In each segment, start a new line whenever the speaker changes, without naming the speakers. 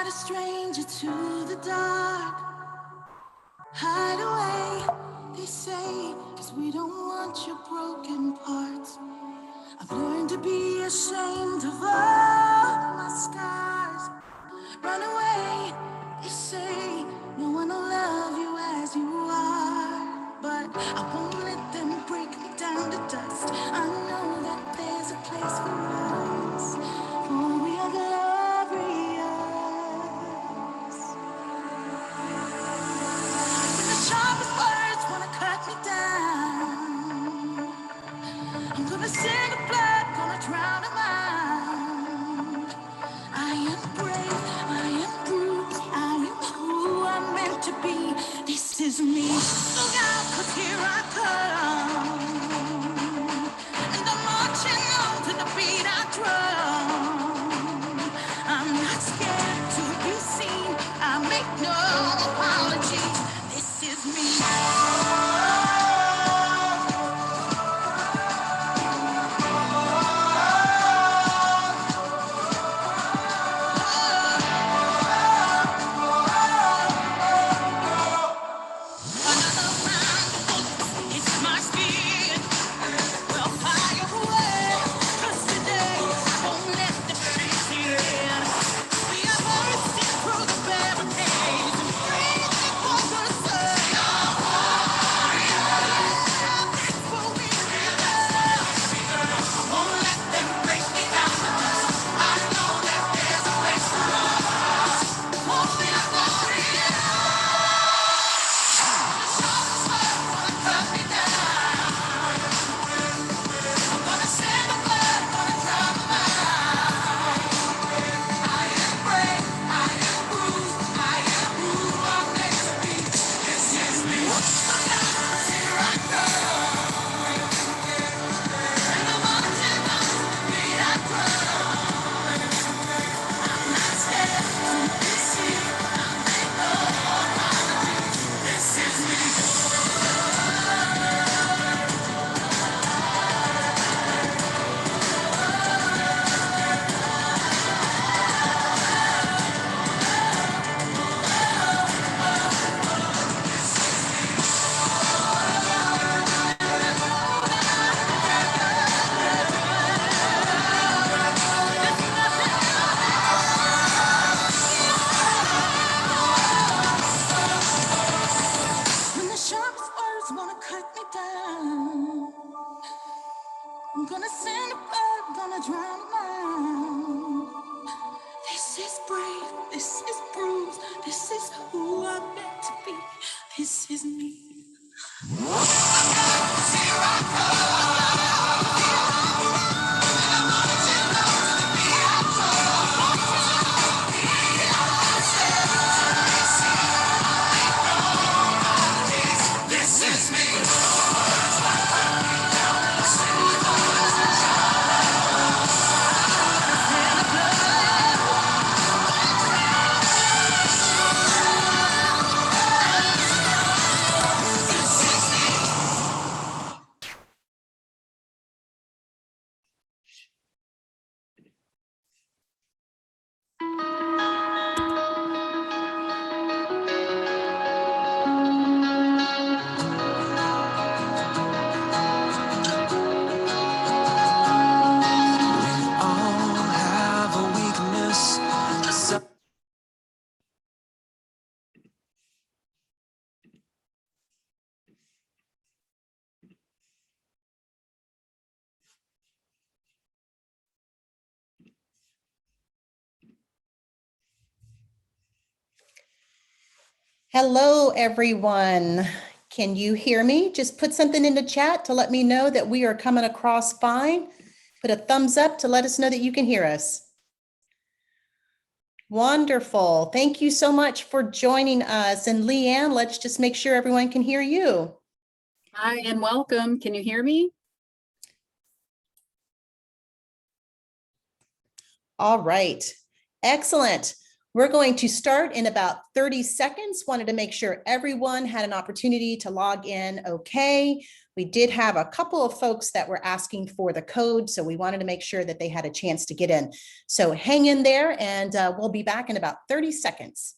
not a stranger to the dark. Hide away, they say, 'cause we don't want your broken parts. I've learned to be ashamed of all my scars. Run away, they say, no one will love you as you are. But I won't let them break me down to dust. I know that there's a place for us, for we are glorious. When the sharpest words wanna cut me down, I'm gonna send the blood, gonna drown them out. I am brave, I am bruised, I am who I'm meant to be. This is me. Look out, 'cause here I come. And I'm marching on to the beat I drum. I'm not scared to be seen. I make no apologies. This is me. When the sharpest words wanna cut me down, I'm gonna send a blood, gonna drown them out. This is brave, this is bruised, this is who I'm meant to be. This is me.
Hello, everyone. Can you hear me? Just put something in the chat to let me know that we are coming across fine. Put a thumbs up to let us know that you can hear us. Wonderful. Thank you so much for joining us. And Leann, let's just make sure everyone can hear you.
Hi and welcome. Can you hear me?
All right. Excellent. We're going to start in about 30 seconds. Wanted to make sure everyone had an opportunity to log in okay. We did have a couple of folks that were asking for the code, so we wanted to make sure that they had a chance to get in. So hang in there, and we'll be back in about 30 seconds.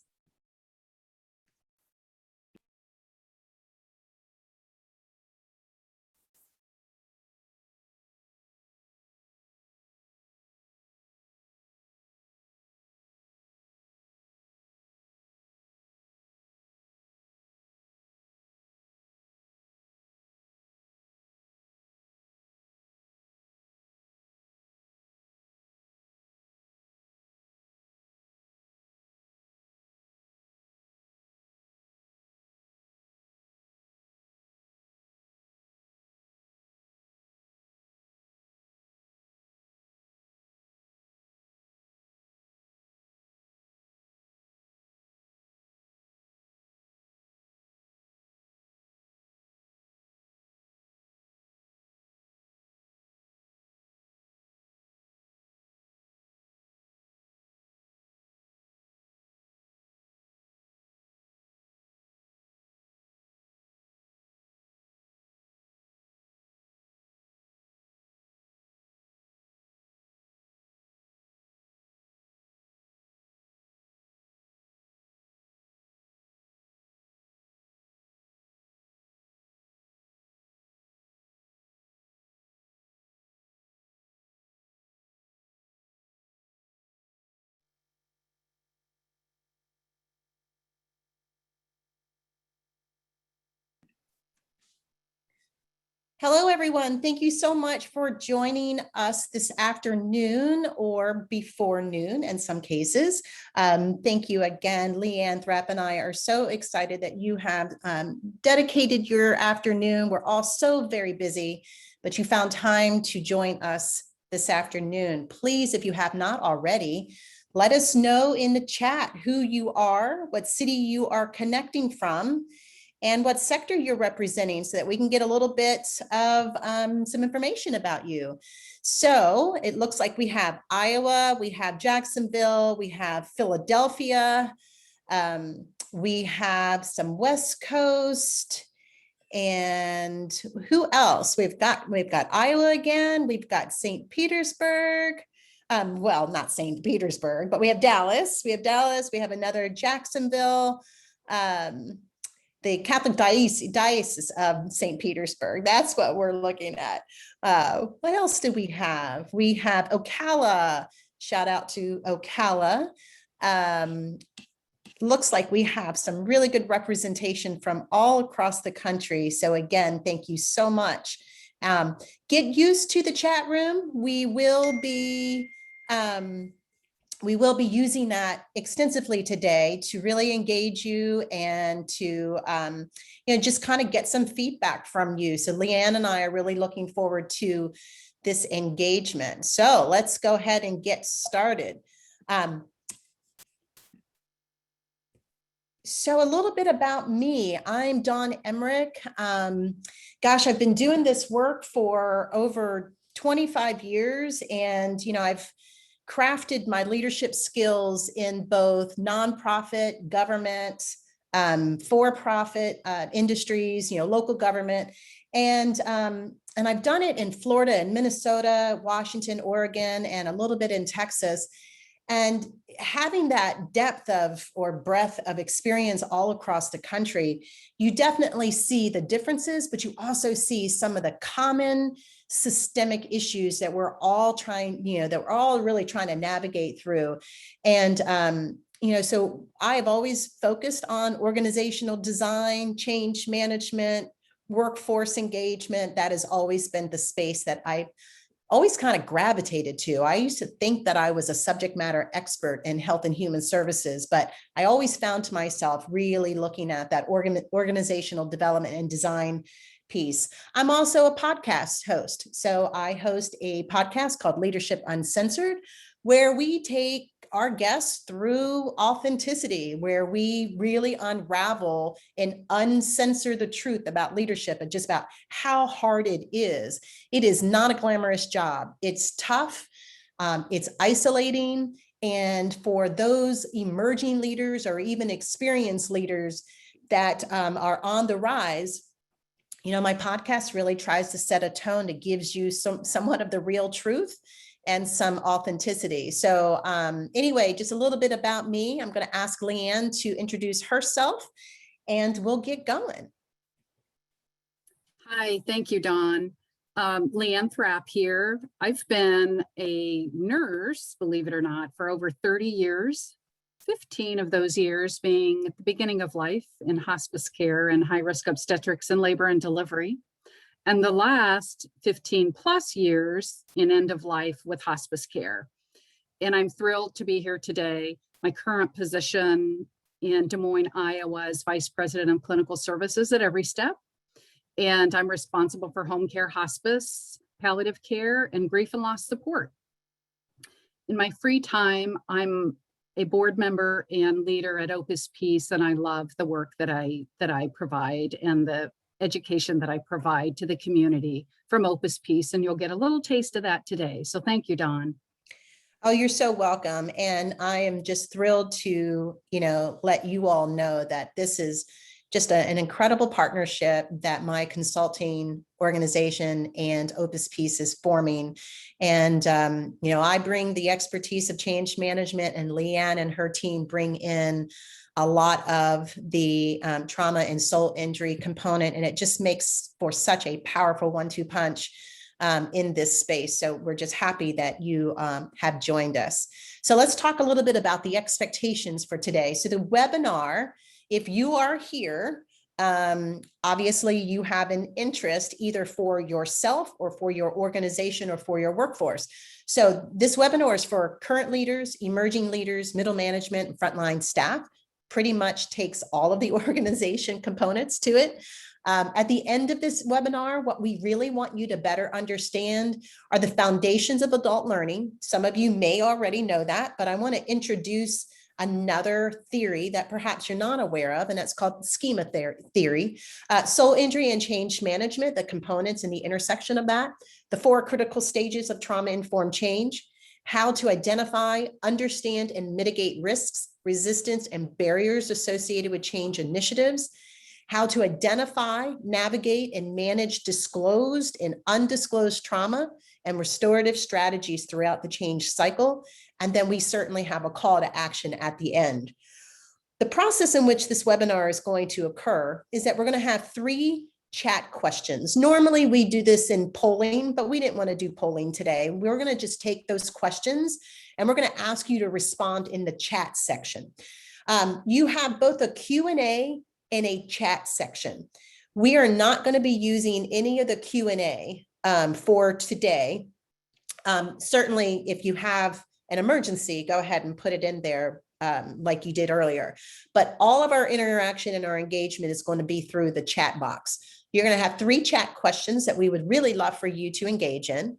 Hello, everyone. Thank you so much for joining us this afternoon or before noon in some cases. Thank you again. Leann Thrapp and I are so excited that you have dedicated your afternoon. We're all so very busy, but you found time to join us this afternoon. Please, if you have not already, let us know in the chat who you are, what city you are connecting from, and what sector you're representing so that we can get a little bit of some information about you. So it looks like we have Iowa, we have Jacksonville, we have Philadelphia, we have some West Coast, and who else? We've got Iowa again, we've got St. Petersburg. Well, not St. Petersburg, but we have Dallas, we have another Jacksonville, the Catholic Diocese of St. Petersburg. That's what we're looking at. What else do we have? We have Ocala. Shout out to Ocala. Looks like we have some really good representation from all across the country. So again, thank you so much. Get used to the chat room. We will be using that extensively today to really engage you and to just kind of get some feedback from you. So Leann and I are really looking forward to this engagement. So let's go ahead and get started. So a little bit about me. I'm Dawn Emerick. Gosh, I've been doing this work for over 25 years, and I've crafted my leadership skills in both nonprofit, government, for-profit industries, local government, and I've done it in Florida and Minnesota, Washington, Oregon, and a little bit in Texas. And having that depth of or breadth of experience all across the country, you definitely see the differences, but you also see some of the common systemic issues that we're all really trying to navigate through. And, so I've always focused on organizational design, change management, workforce engagement. That has always been the space that I always kind of gravitated to. I used to think that I was a subject matter expert in health and human services, but I always found to myself really looking at that organizational development and design piece. I'm also a podcast host. So I host a podcast called Leadership Uncensored, where we take our guests through authenticity, where we really unravel and uncensor the truth about leadership and just about how hard it is. It is not a glamorous job. It's tough. It's isolating. And for those emerging leaders or even experienced leaders that are on the rise, you know, my podcast really tries to set a tone that gives you somewhat of the real truth and some authenticity. So anyway, just a little bit about me. I'm going to ask Leann to introduce herself and we'll get going.
Hi, thank you, Dawn. Leann Thrapp here. I've been a nurse, believe it or not, for over 30 years, 15 of those years being at the beginning of life in hospice care and high-risk obstetrics and labor and delivery, and the last 15 plus years in end of life with hospice care. And I'm thrilled to be here today. My current position in Des Moines, Iowa is Vice President of Clinical Services at Every Step. And I'm responsible for home care, hospice, palliative care, and grief and loss support. In my free time, I'm a board member and leader at Opus Peace, and I love the work that I provide and the education that I provide to the community from Opus Peace. And you'll get a little taste of that today. So thank you, Dawn.
Oh, you're so welcome. And I am just thrilled to, let you all know that this is just an incredible partnership that my consulting organization and Opus Peace is forming. And, I bring the expertise of change management, and Leann and her team bring in a lot of the trauma and soul injury component. And it just makes for such a powerful 1-2 punch in this space. So we're just happy that you have joined us. So let's talk a little bit about the expectations for today. So the webinar, if you are here, obviously you have an interest either for yourself or for your organization or for your workforce. So this webinar is for current leaders, emerging leaders, middle management, and frontline staff. Pretty much takes all of the organization components to it. At the end of this webinar, what we really want you to better understand are the foundations of adult learning. Some of you may already know that, but I want to introduce another theory that perhaps you're not aware of, and that's called schema theory. Soul injury and change management, the components and the intersection of that, the 4 critical stages of trauma-informed change, how to identify, understand, and mitigate risks, resistance, and barriers associated with change initiatives, how to identify, navigate, and manage disclosed and undisclosed trauma and restorative strategies throughout the change cycle. And then we certainly have a call to action at the end. The process in which this webinar is going to occur is that we're going to have 3 chat questions. Normally we do this in polling, but we didn't want to do polling today. We're going to just take those questions and we're going to ask you to respond in the chat section. You have both a Q&A and a chat section. We are not going to be using any of the Q&A for today. Certainly, if you have an emergency, go ahead and put it in there like you did earlier. But all of our interaction and our engagement is going to be through the chat box. You're going to have 3 chat questions that we would really love for you to engage in.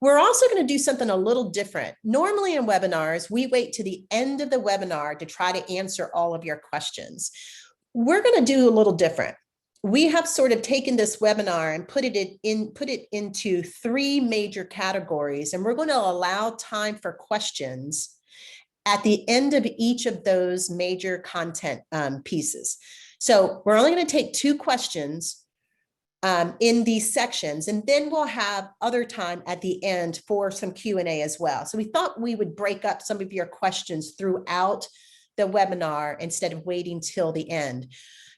We're also going to do something a little different. Normally in webinars, we wait to the end of the webinar to try to answer all of your questions. We're going to do a little different. We have sort of taken this webinar and put it into 3 major categories, and we're going to allow time for questions at the end of each of those major content pieces. So we're only going to take 2 questions in these sections, and then we'll have other time at the end for some Q&A as well. So we thought we would break up some of your questions throughout the webinar instead of waiting till the end.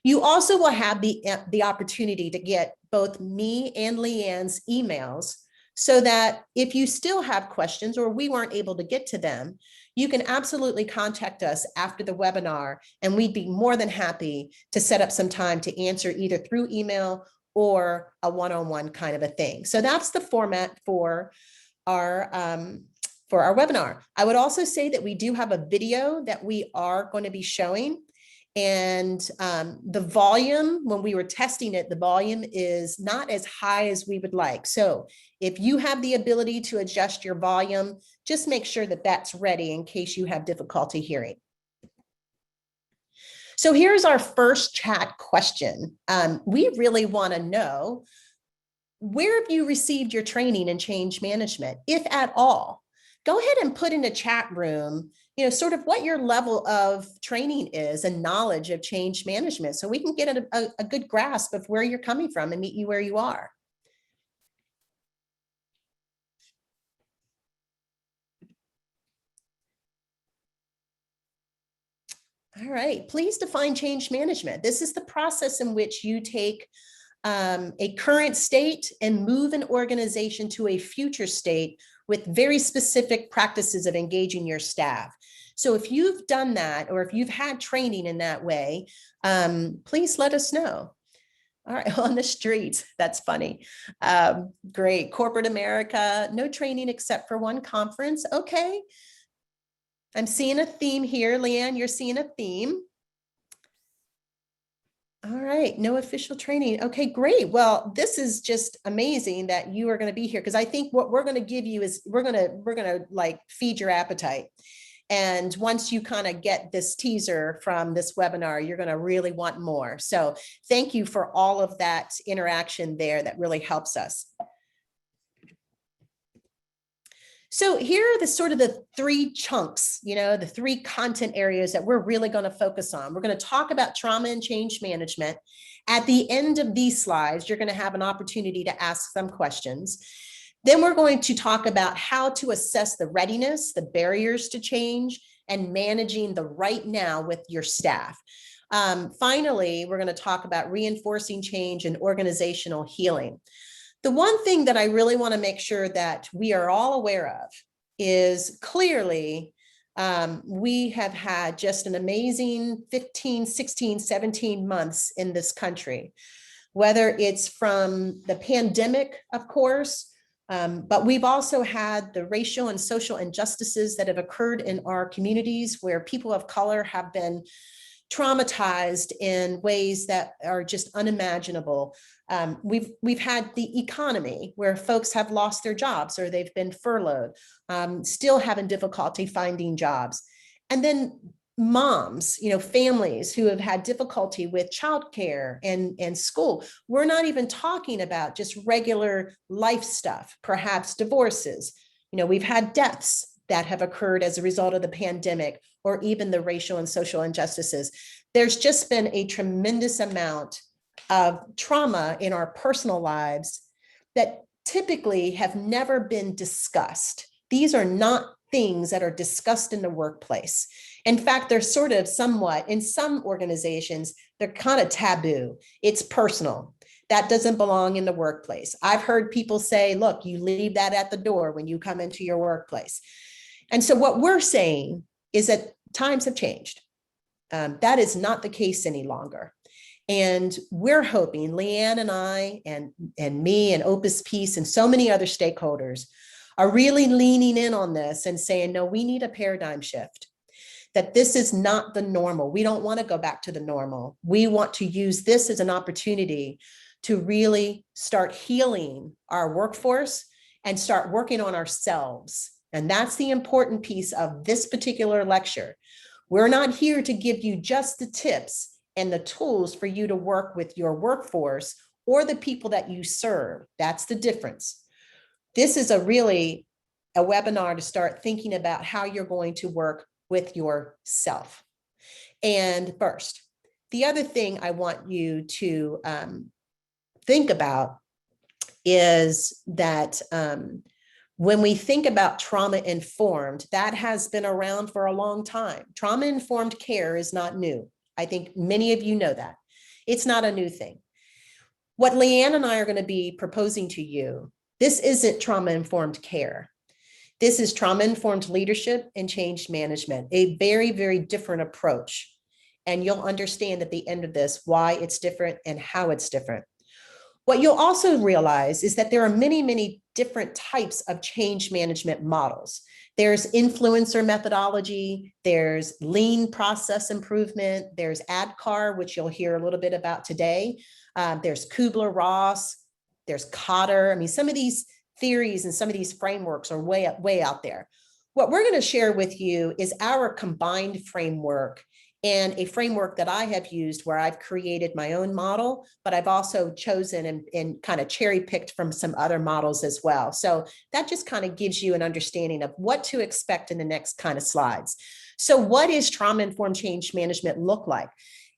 You also will have the opportunity to get both me and Leann's emails so that if you still have questions or we weren't able to get to them, you can absolutely contact us after the webinar, and we'd be more than happy to set up some time to answer either through email or a one-on-one kind of a thing. So that's the format for our webinar. I would also say that we do have a video that we are going to be showing, and the volume, when we were testing it, the volume is not as high as we would like. So if you have the ability to adjust your volume, just make sure that that's ready in case you have difficulty hearing. So here's our first chat question. We really want to know, where have you received your training in change management, if at all? go ahead and put in a chat room, you know, sort of what your level of training is and knowledge of change management, so we can get a good grasp of where you're coming from and meet you where you are. All right, please define change management. This is the process in which you take a current state and move an organization to a future state with very specific practices of engaging your staff. So if you've done that, or if you've had training in that way, please let us know. All right, on the streets, that's funny. Great, corporate America, no training except for one conference. Okay, I'm seeing a theme here. Leann, you're seeing a theme. All right, no official training. Okay, great. Well, this is just amazing that you are going to be here, because I think what we're going to give you is we're going to like feed your appetite. And once you kind of get this teaser from this webinar, you're going to really want more. So thank you for all of that interaction there. That really helps us. So here are the sort of the three chunks, you know, the three content areas that we're really going to focus on. We're going to talk about trauma and change management. At the end of these slides, you're going to have an opportunity to ask some questions. Then we're going to talk about how to assess the readiness, the barriers to change, and managing the right now with your staff. Finally, we're going to talk about reinforcing change and organizational healing. The one thing that I really want to make sure that we are all aware of is clearly we have had just an amazing 15, 16, 17 months in this country, whether it's from the pandemic, of course, but we've also had the racial and social injustices that have occurred in our communities, where people of color have been traumatized in ways that are just unimaginable. We've had the economy, where folks have lost their jobs or they've been furloughed, still having difficulty finding jobs. And then moms, you know, families who have had difficulty with childcare and school. We're not even talking about just regular life stuff, perhaps divorces. You know, we've had deaths that have occurred as a result of the pandemic, or even the racial and social injustices. There's just been a tremendous amount of trauma in our personal lives that typically have never been discussed. These are not things that are discussed in the workplace. In fact, they're sort of somewhat, in some organizations, they're kind of taboo. It's personal. That doesn't belong in the workplace. I've heard people say, look, you leave that at the door when you come into your workplace. And so what we're saying is that times have changed. That is not the case any longer. And we're hoping, Leann and I and me and Opus Peace and so many other stakeholders are really leaning in on this and saying, no, we need a paradigm shift, that this is not the normal. We don't want to go back to the normal. We want to use this as an opportunity to really start healing our workforce and start working on ourselves. And that's the important piece of this particular lecture. We're not here to give you just the tips and the tools for you to work with your workforce or the people that you serve. That's the difference. This is really a webinar to start thinking about how you're going to work with yourself. And first, the other thing I want you to think about is that when we think about trauma-informed, that has been around for a long time. Trauma-informed care is not new. I think many of you know that. It's not a new thing. What Leann and I are going to be proposing to you, this isn't trauma-informed care. This is trauma-informed leadership and change management, a very, very different approach. And you'll understand at the end of this why it's different and how it's different. What you'll also realize is that there are many, many different types of change management models. There's influencer methodology, there's lean process improvement, there's ADKAR, which you'll hear a little bit about today. There's Kubler-Ross, there's Cotter. I mean, some of these theories and some of these frameworks are way out there. What we're going to share with you is our combined framework and a framework that I have used where I've created my own model, but I've also chosen and kind of cherry picked from some other models as well. So that just kind of gives you an understanding of what to expect in the next kind of slides. So what is trauma-informed change management look like?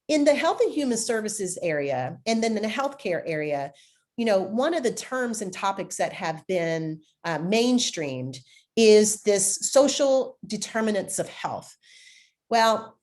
In the health and human services area, and then in the healthcare area, you know, one of the terms and topics that have been mainstreamed is this social determinants of health. Well,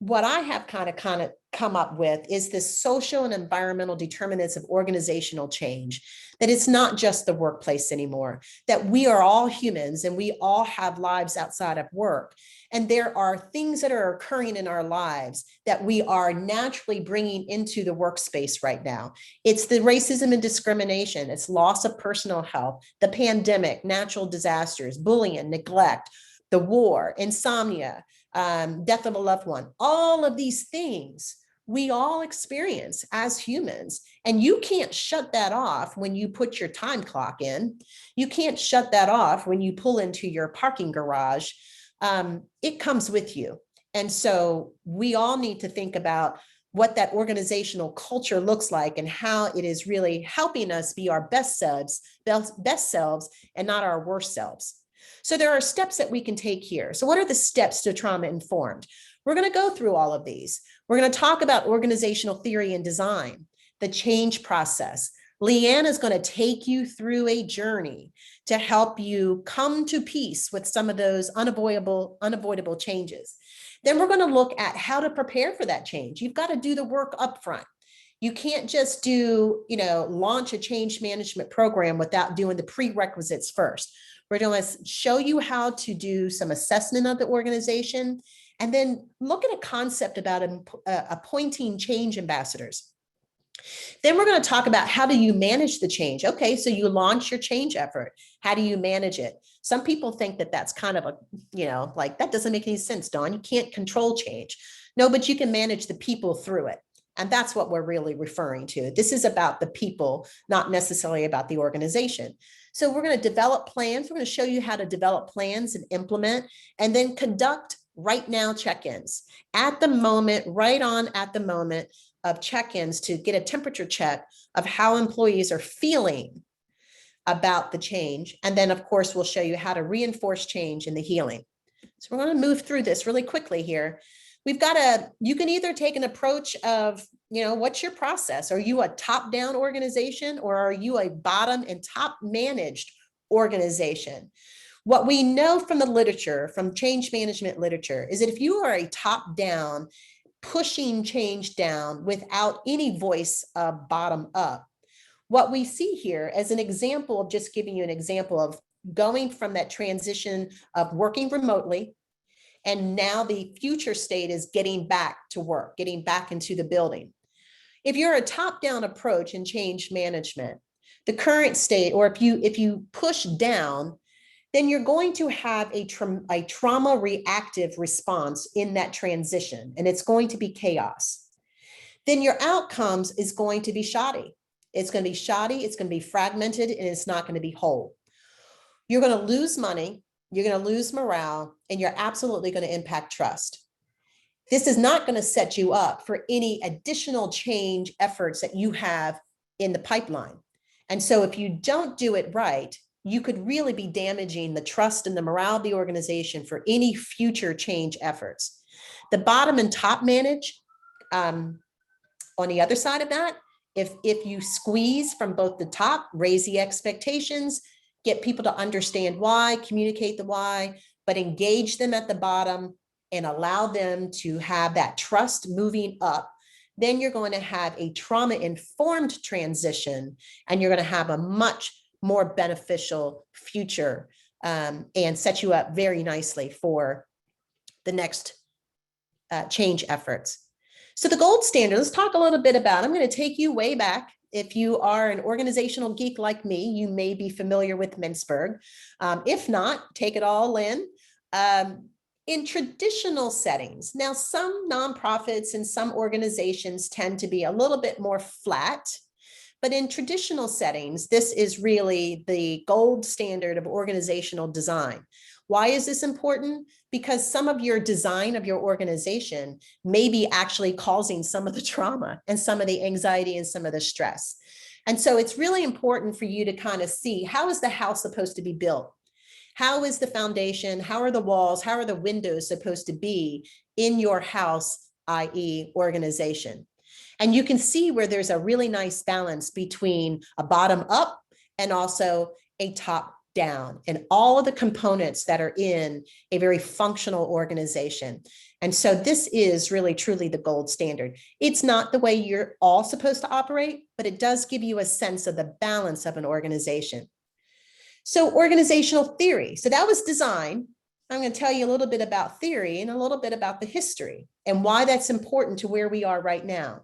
what I have kind of come up with is this social and environmental determinants of organizational change, that it's not just the workplace anymore, that we are all humans and we all have lives outside of work. And there are things that are occurring in our lives that we are naturally bringing into the workspace right now. It's the racism and discrimination, it's loss of personal health, the pandemic, natural disasters, bullying, neglect, the war, insomnia, death of a loved one, all of these things we all experience as humans. And you can't shut that off when you put your time clock in. You can't shut that off when you pull into your parking garage. It comes with you. And so we all need to think about what that organizational culture looks like and how it is really helping us be our best selves and not our worst selves. So there are steps that we can take here. So what are the steps to trauma informed? We're going to go through all of these. We're going to talk about organizational theory and design, the change process. Leann is going to take you through a journey to help you come to peace with some of those unavoidable changes. Then we're going to look at how to prepare for that change. You've got to do the work up front. You can't just launch a change management program without doing the prerequisites first. We're going to show you how to do some assessment of the organization, and then look at a concept about appointing change ambassadors. Then we're going to talk about how do you manage the change. Okay, so you launch your change effort. How do you manage it? Some people think that that's kind of like that doesn't make any sense, Dawn. You can't control change. No, but you can manage the people through it. And that's what we're really referring to. This is about the people, not necessarily about the organization. So we're going to develop plans. We're going to show you how to develop plans and implement, and then conduct right now check-ins at the moment, at the moment of check-ins, to get a temperature check of how employees are feeling about the change. And then, of course, we'll show you how to reinforce change in the healing. So we're going to move through this really quickly here. You can either take an approach of, what's your process? Are you a top-down organization, or are you a bottom and top managed organization? What we know from the literature, from change management literature, is that if you are a top-down, pushing change down without any voice of bottom up, what we see here as an example of, just giving you an example of going from that transition of working remotely, and now the future state is getting back to work, getting back into the building. If you're a top-down approach in change management, the current state, or if you push down, then you're going to have a trauma reactive response in that transition, and it's going to be chaos. Then your outcomes is going to be shoddy. It's going to be shoddy, it's going to be fragmented, and it's not going to be whole. You're going to lose money, you're going to lose morale, and you're absolutely going to impact trust. This is not going to set you up for any additional change efforts that you have in the pipeline. And so if you don't do it right, you could really be damaging the trust and the morale of the organization for any future change efforts. The bottom and top manage, on the other side of that, if you squeeze from both the top, raise the expectations, get people to understand why, communicate the why, but engage them at the bottom and allow them to have that trust moving up, then you're going to have a trauma-informed transition, and you're going to have a much more beneficial future, and set you up very nicely for the next change efforts. So the gold standard, let's talk a little bit about, I'm going to take you way back. If you are an organizational geek like me, you may be familiar with Mintzberg. If not, take it all in. In traditional settings, now some nonprofits and some organizations tend to be a little bit more flat, but in traditional settings, this is really the gold standard of organizational design. Why is this important? because some of your design of your organization may be actually causing some of the trauma and some of the anxiety and some of the stress. And so it's really important for you to kind of see, how is the house supposed to be built? How is the foundation? How are the walls? How are the windows supposed to be in your house, i.e. organization? And you can see where there's a really nice balance between a bottom up and also a top down, and all of the components that are in a very functional organization. And so this is really truly the gold standard. It's not the way you're all supposed to operate, but it does give you a sense of the balance of an organization. So organizational theory. So that was design. I'm going to tell you a little bit about theory and a little bit about the history and why that's important to where we are right now.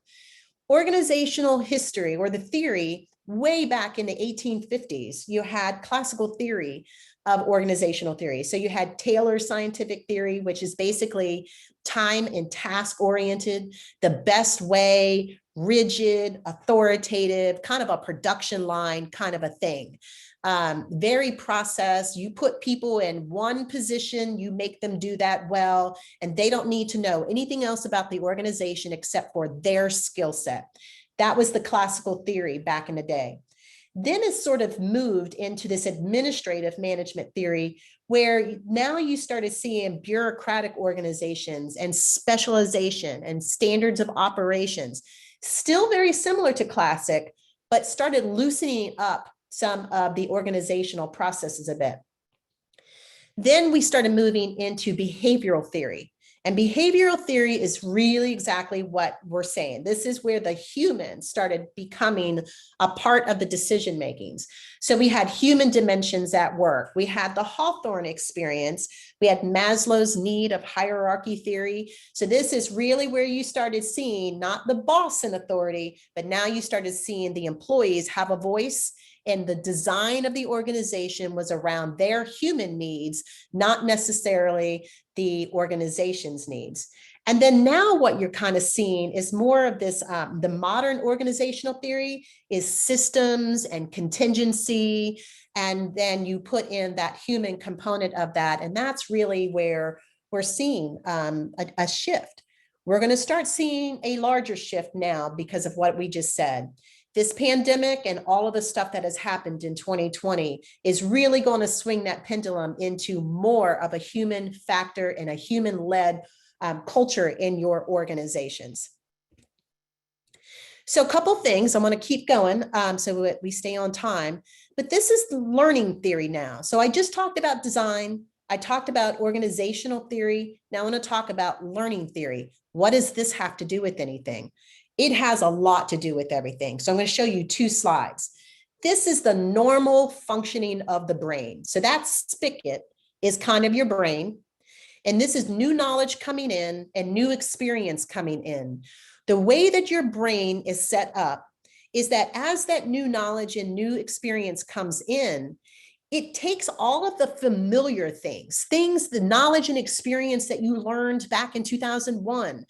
Organizational history, or the theory, way back in the 1850s, you had classical theory of organizational theory. So you had Taylor's scientific theory, which is basically time and task oriented, the best way, rigid, authoritative, kind of a production line kind of a thing. Very processed. You put people in one position, you make them do that well, and they don't need to know anything else about the organization except for their skill set. That was the classical theory back in the day. Then it's sort of moved into this administrative management theory, where now you started seeing bureaucratic organizations and specialization and standards of operations, still very similar to classic, but started loosening up some of the organizational processes a bit. Then we started moving into behavioral theory. And behavioral theory is really exactly what we're saying. This is where the humans started becoming a part of the decision makings. So we had human dimensions at work. We had the Hawthorne experience. We had Maslow's need of hierarchy theory. So this is really where you started seeing not the boss in authority, but now you started seeing the employees have a voice, and the design of the organization was around their human needs, not necessarily the organization's needs. And then now what you're kind of seeing is more of this, the modern organizational theory is systems and contingency, and then you put in that human component of that. And that's really where we're seeing a shift. We're going to start seeing a larger shift now because of what we just said. This pandemic and all of the stuff that has happened in 2020 is really going to swing that pendulum into more of a human factor and a human-led culture in your organizations. So a couple things, I want to keep going so that we stay on time, but this is the learning theory now. So I just talked about design. I talked about organizational theory. Now I want to talk about learning theory. What does this have to do with anything? It has a lot to do with everything. So I'm going to show you two slides. This is the normal functioning of the brain. So that spigot is kind of your brain. And this is new knowledge coming in and new experience coming in. The way that your brain is set up is that as that new knowledge and new experience comes in, it takes all of the familiar things, the knowledge and experience that you learned back in 2001,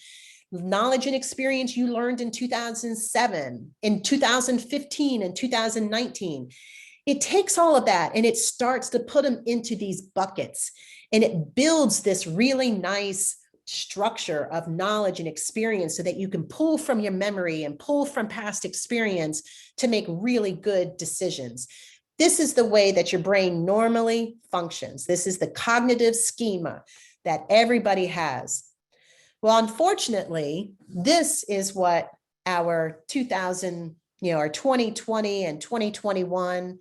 knowledge and experience you learned in 2007, in 2015, and 2019. It takes all of that and it starts to put them into these buckets, and it builds this really nice structure of knowledge and experience so that you can pull from your memory and pull from past experience to make really good decisions. This is the way that your brain normally functions. This is the cognitive schema that everybody has. Well, unfortunately, this is what our 2020 and 2021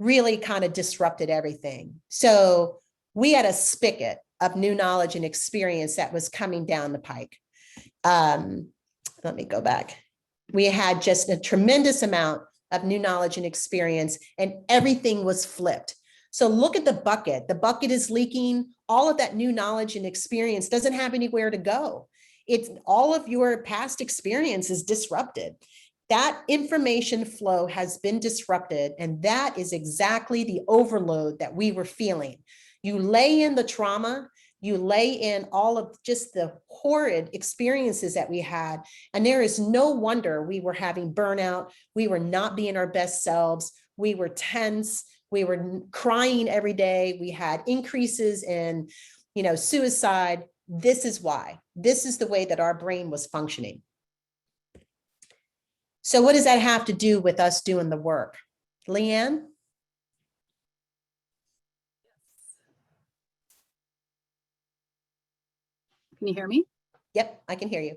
really kind of disrupted everything. So we had a spigot of new knowledge and experience that was coming down the pike. Let me go back. We had just a tremendous amount of new knowledge and experience, and everything was flipped. So look at the bucket. The bucket is leaking. All of that new knowledge and experience doesn't have anywhere to go. It's all of your past experience is disrupted. That information flow has been disrupted, and that is exactly the overload that we were feeling. You lay in the trauma, you lay in all of just the horrid experiences that we had, and there is no wonder we were having burnout. We were not being our best selves. We were tense. We were crying every day. We had increases in suicide. This is why. This is the way that our brain was functioning. So what does that have to do with us doing the work? Leann?
Can you hear me?
Yep, I can hear you.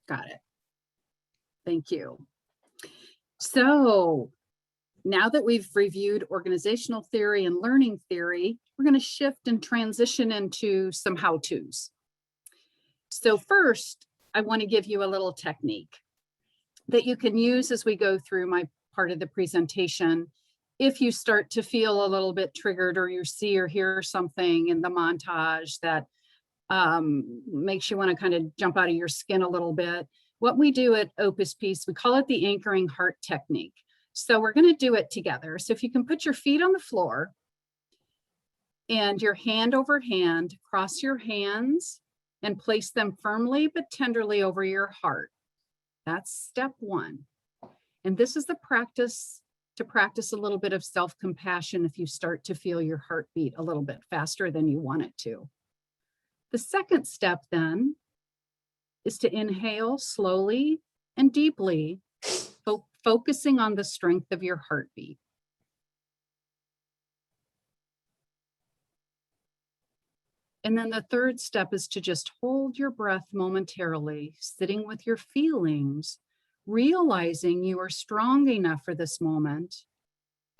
Got it. Thank you. So now that we've reviewed organizational theory and learning theory, we're going to shift and transition into some how-tos. So first, I want to give you a little technique that you can use as we go through my part of the presentation. If you start to feel a little bit triggered, or you see or hear something in the montage that makes you want to kind of jump out of your skin a little bit, what we do at Opus Peace, we call it the anchoring heart technique. So we're going to do it together. So if you can put your feet on the floor and your hand over hand, cross your hands and place them firmly but tenderly over your heart. That's step one. And this is the practice to practice a little bit of self-compassion if you start to feel your heartbeat a little bit faster than you want it to. The second step then is to inhale slowly and deeply, focusing on the strength of your heartbeat. And then the third step is to just hold your breath momentarily, sitting with your feelings, realizing you are strong enough for this moment,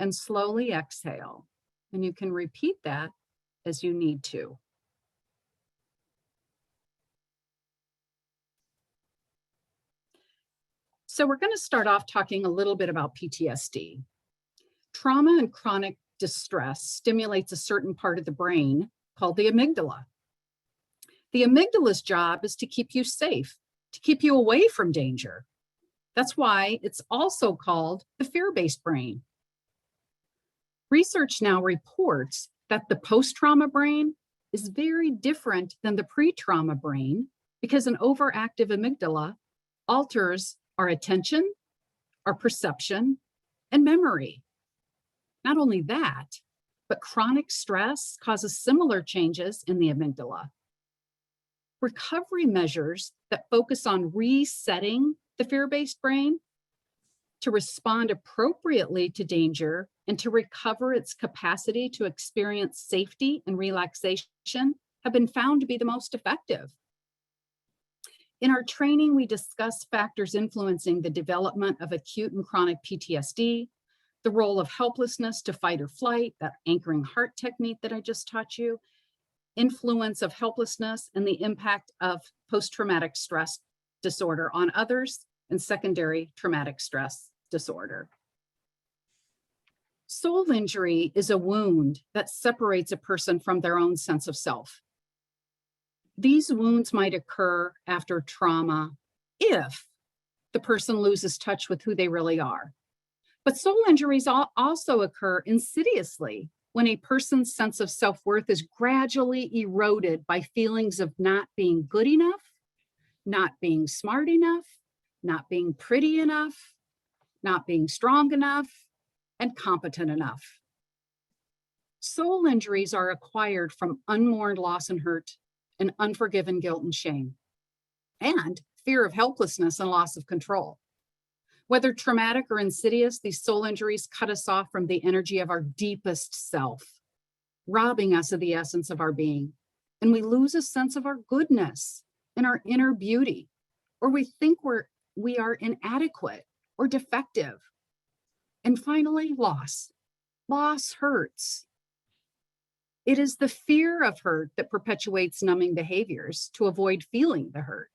and slowly exhale. And you can repeat that as you need to. So we're going to start off talking a little bit about PTSD. Trauma and chronic distress stimulates a certain part of the brain called the amygdala. The amygdala's job is to keep you safe, to keep you away from danger. That's why it's also called the fear-based brain. Research now reports that the post-trauma brain is very different than the pre-trauma brain because an overactive amygdala alters our attention, our perception, and memory. Not only that, but chronic stress causes similar changes in the amygdala. Recovery measures that focus on resetting the fear-based brain to respond appropriately to danger and to recover its capacity to experience safety and relaxation have been found to be the most effective. In our training, we discuss factors influencing the development of acute and chronic PTSD, the role of helplessness to fight or flight, that anchoring heart technique that I just taught you, influence of helplessness, and the impact of post-traumatic stress disorder on others, and secondary traumatic stress disorder. Soul injury is a wound that separates a person from their own sense of self. These wounds might occur after trauma if the person loses touch with who they really are. But soul injuries also occur insidiously when a person's sense of self-worth is gradually eroded by feelings of not being good enough, not being smart enough, not being pretty enough, not being strong enough, and competent enough. Soul injuries are acquired from unmourned loss and hurt, and unforgiven guilt and shame, and fear of helplessness and loss of control. Whether traumatic or insidious, these soul injuries cut us off from the energy of our deepest self, robbing us of the essence of our being. And we lose a sense of our goodness and our inner beauty, or we think we are inadequate or defective. And finally, loss. Loss hurts. It is the fear of hurt that perpetuates numbing behaviors to avoid feeling the hurt.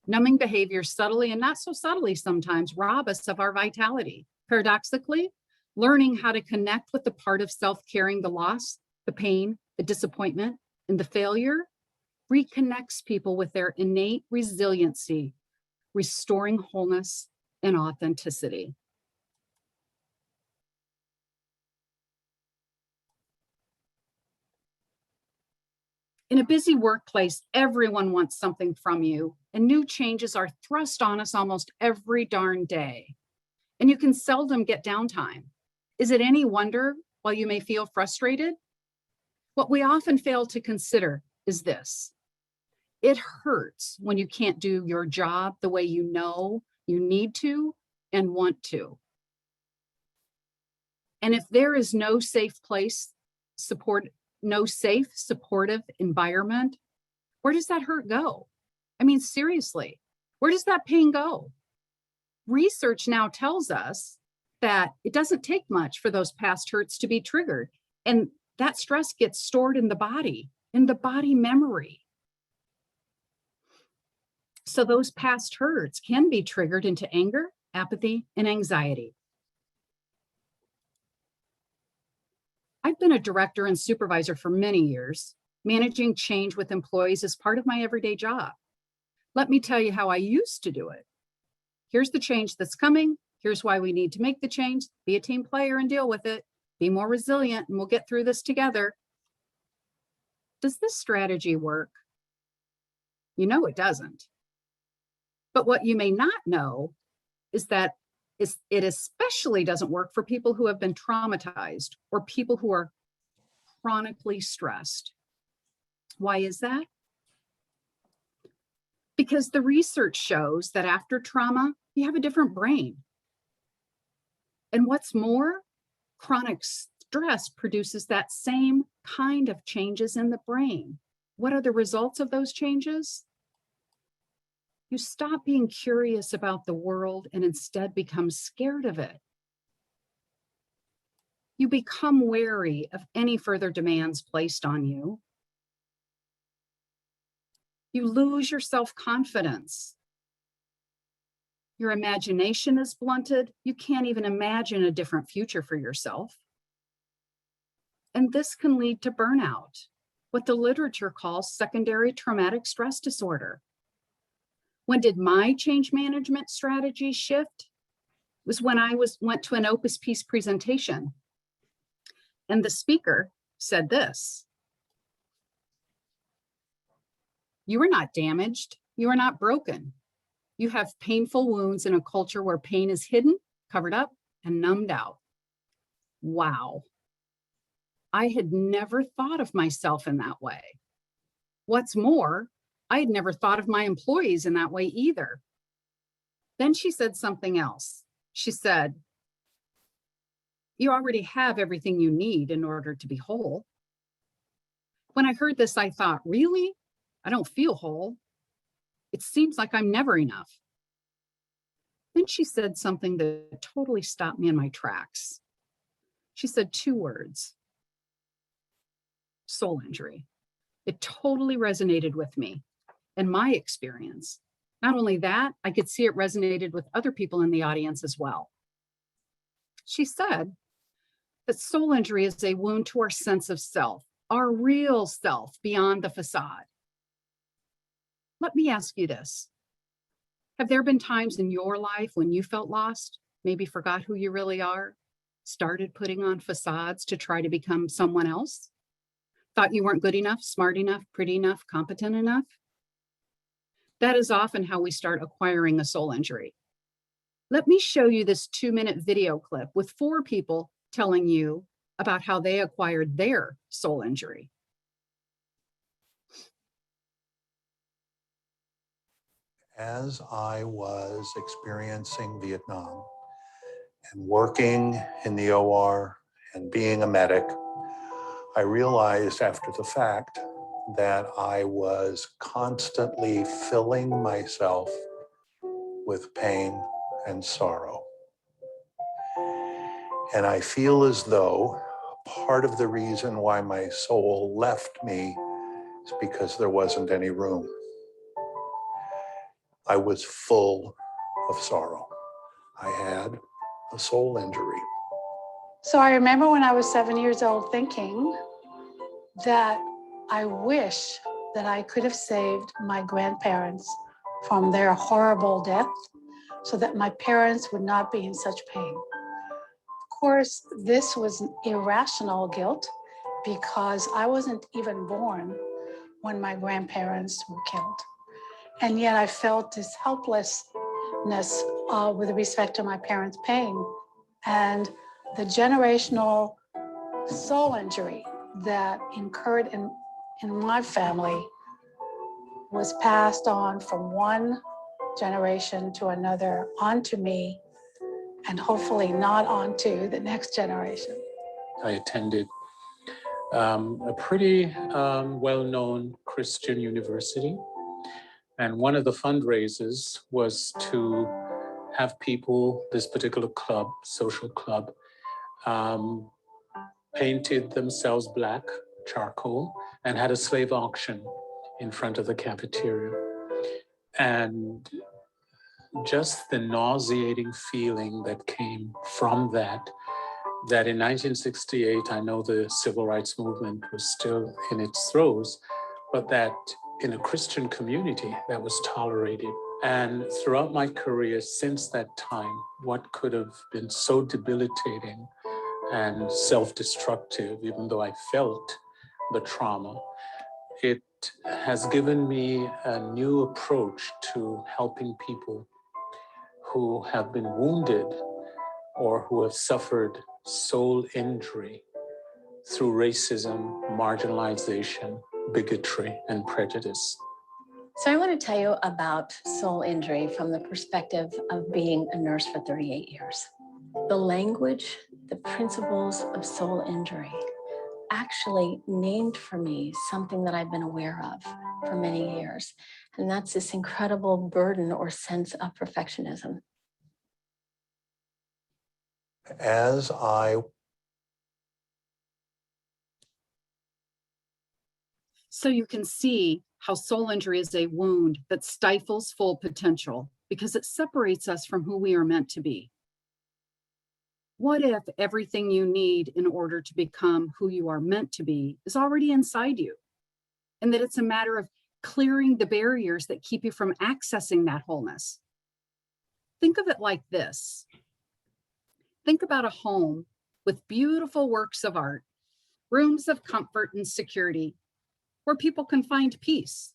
Numbing behaviors subtly and not so subtly sometimes rob us of our vitality. Paradoxically, learning how to connect with the part of self carrying the loss, the pain, the disappointment, and the failure reconnects people with their innate resiliency, restoring wholeness and authenticity. In a busy workplace, everyone wants something from you, and new changes are thrust on us almost every darn day. And you can seldom get downtime. Is it any wonder why you may feel frustrated? What we often fail to consider is this. It hurts when you can't do your job the way you know you need to and want to. And if there is no safe place, no safe, supportive environment, where does that hurt go? I mean, seriously, where does that pain go? Research now tells us that it doesn't take much for those past hurts to be triggered. And that stress gets stored in the body memory. So those past hurts can be triggered into anger, apathy, and anxiety. I've been a director and supervisor for many years. Managing change with employees is part of my everyday job. Let me tell you how I used to do it. Here's the change that's coming. Here's why we need to make the change. Be a team player and deal with it. Be more resilient, and we'll get through this together. Does this strategy work? You know it doesn't. But what you may not know is that it especially doesn't work for people who have been traumatized or people who are chronically stressed. Why is that? Because the research shows that after trauma, you have a different brain. And what's more, chronic stress produces that same kind of changes in the brain. What are the results of those changes? You stop being curious about the world and instead become scared of it. You become wary of any further demands placed on you. You lose your self-confidence. Your imagination is blunted. You can't even imagine a different future for yourself. And this can lead to burnout, what the literature calls secondary traumatic stress disorder. When did my change management strategy shift? It was when I went to an Opus Peace presentation. And the speaker said this: "You are not damaged. You are not broken. You have painful wounds in a culture where pain is hidden, covered up, and numbed out." Wow. I had never thought of myself in that way. What's more, I had never thought of my employees in that way either. Then she said something else. She said, "You already have everything you need in order to be whole." When I heard this, I thought, really? I don't feel whole. It seems like I'm never enough. Then she said something that totally stopped me in my tracks. She said 2 words: soul injury. It totally resonated with me and my experience. Not only that, I could see it resonated with other people in the audience as well. She said that soul injury is a wound to our sense of self, our real self beyond the facade. Let me ask you this. Have there been times in your life when you felt lost, maybe forgot who you really are, started putting on facades to try to become someone else? Thought you weren't good enough, smart enough, pretty enough, competent enough? That is often how we start acquiring a soul injury. Let me show you this 2-minute video clip with 4 people telling you about how they acquired their soul injury.
As I was experiencing Vietnam and working in the OR and being a medic, I realized after the fact that I was constantly filling myself with pain and sorrow. And I feel as though part of the reason why my soul left me is because there wasn't any room. I was full of sorrow. I had a soul injury.
So I remember when I was 7 years old thinking that I wish that I could have saved my grandparents from their horrible death so that my parents would not be in such pain. Of course, this was an irrational guilt because I wasn't even born when my grandparents were killed. And yet I felt this helplessness with respect to my parents' pain and the generational soul injury that incurred in in my family was passed on from one generation to another onto me, and hopefully not onto the next generation.
I attended a pretty well-known Christian university. And one of the fundraisers was to have people, this particular club, social club, painted themselves black, charcoal, and had a slave auction in front of the cafeteria. And just the nauseating feeling that came from that in 1968, I know the civil rights movement was still in its throes, but that in a Christian community that was tolerated. And throughout my career since that time, what could have been so debilitating and self-destructive, even though I felt the trauma, it has given me a new approach to helping people who have been wounded or who have suffered soul injury through racism, marginalization, bigotry, and prejudice.
So I want to tell you about soul injury from the perspective of being a nurse for 38 years. The language, the principles of soul injury actually named for me something that I've been aware of for many years. And that's this incredible burden or sense of perfectionism.
As I
So you can see how soul injury is a wound that stifles full potential because it separates us from who we are meant to be. What if everything you need in order to become who you are meant to be is already inside you? And that it's a matter of clearing the barriers that keep you from accessing that wholeness. Think of it like this. Think about a home with beautiful works of art, rooms of comfort and security, where people can find peace.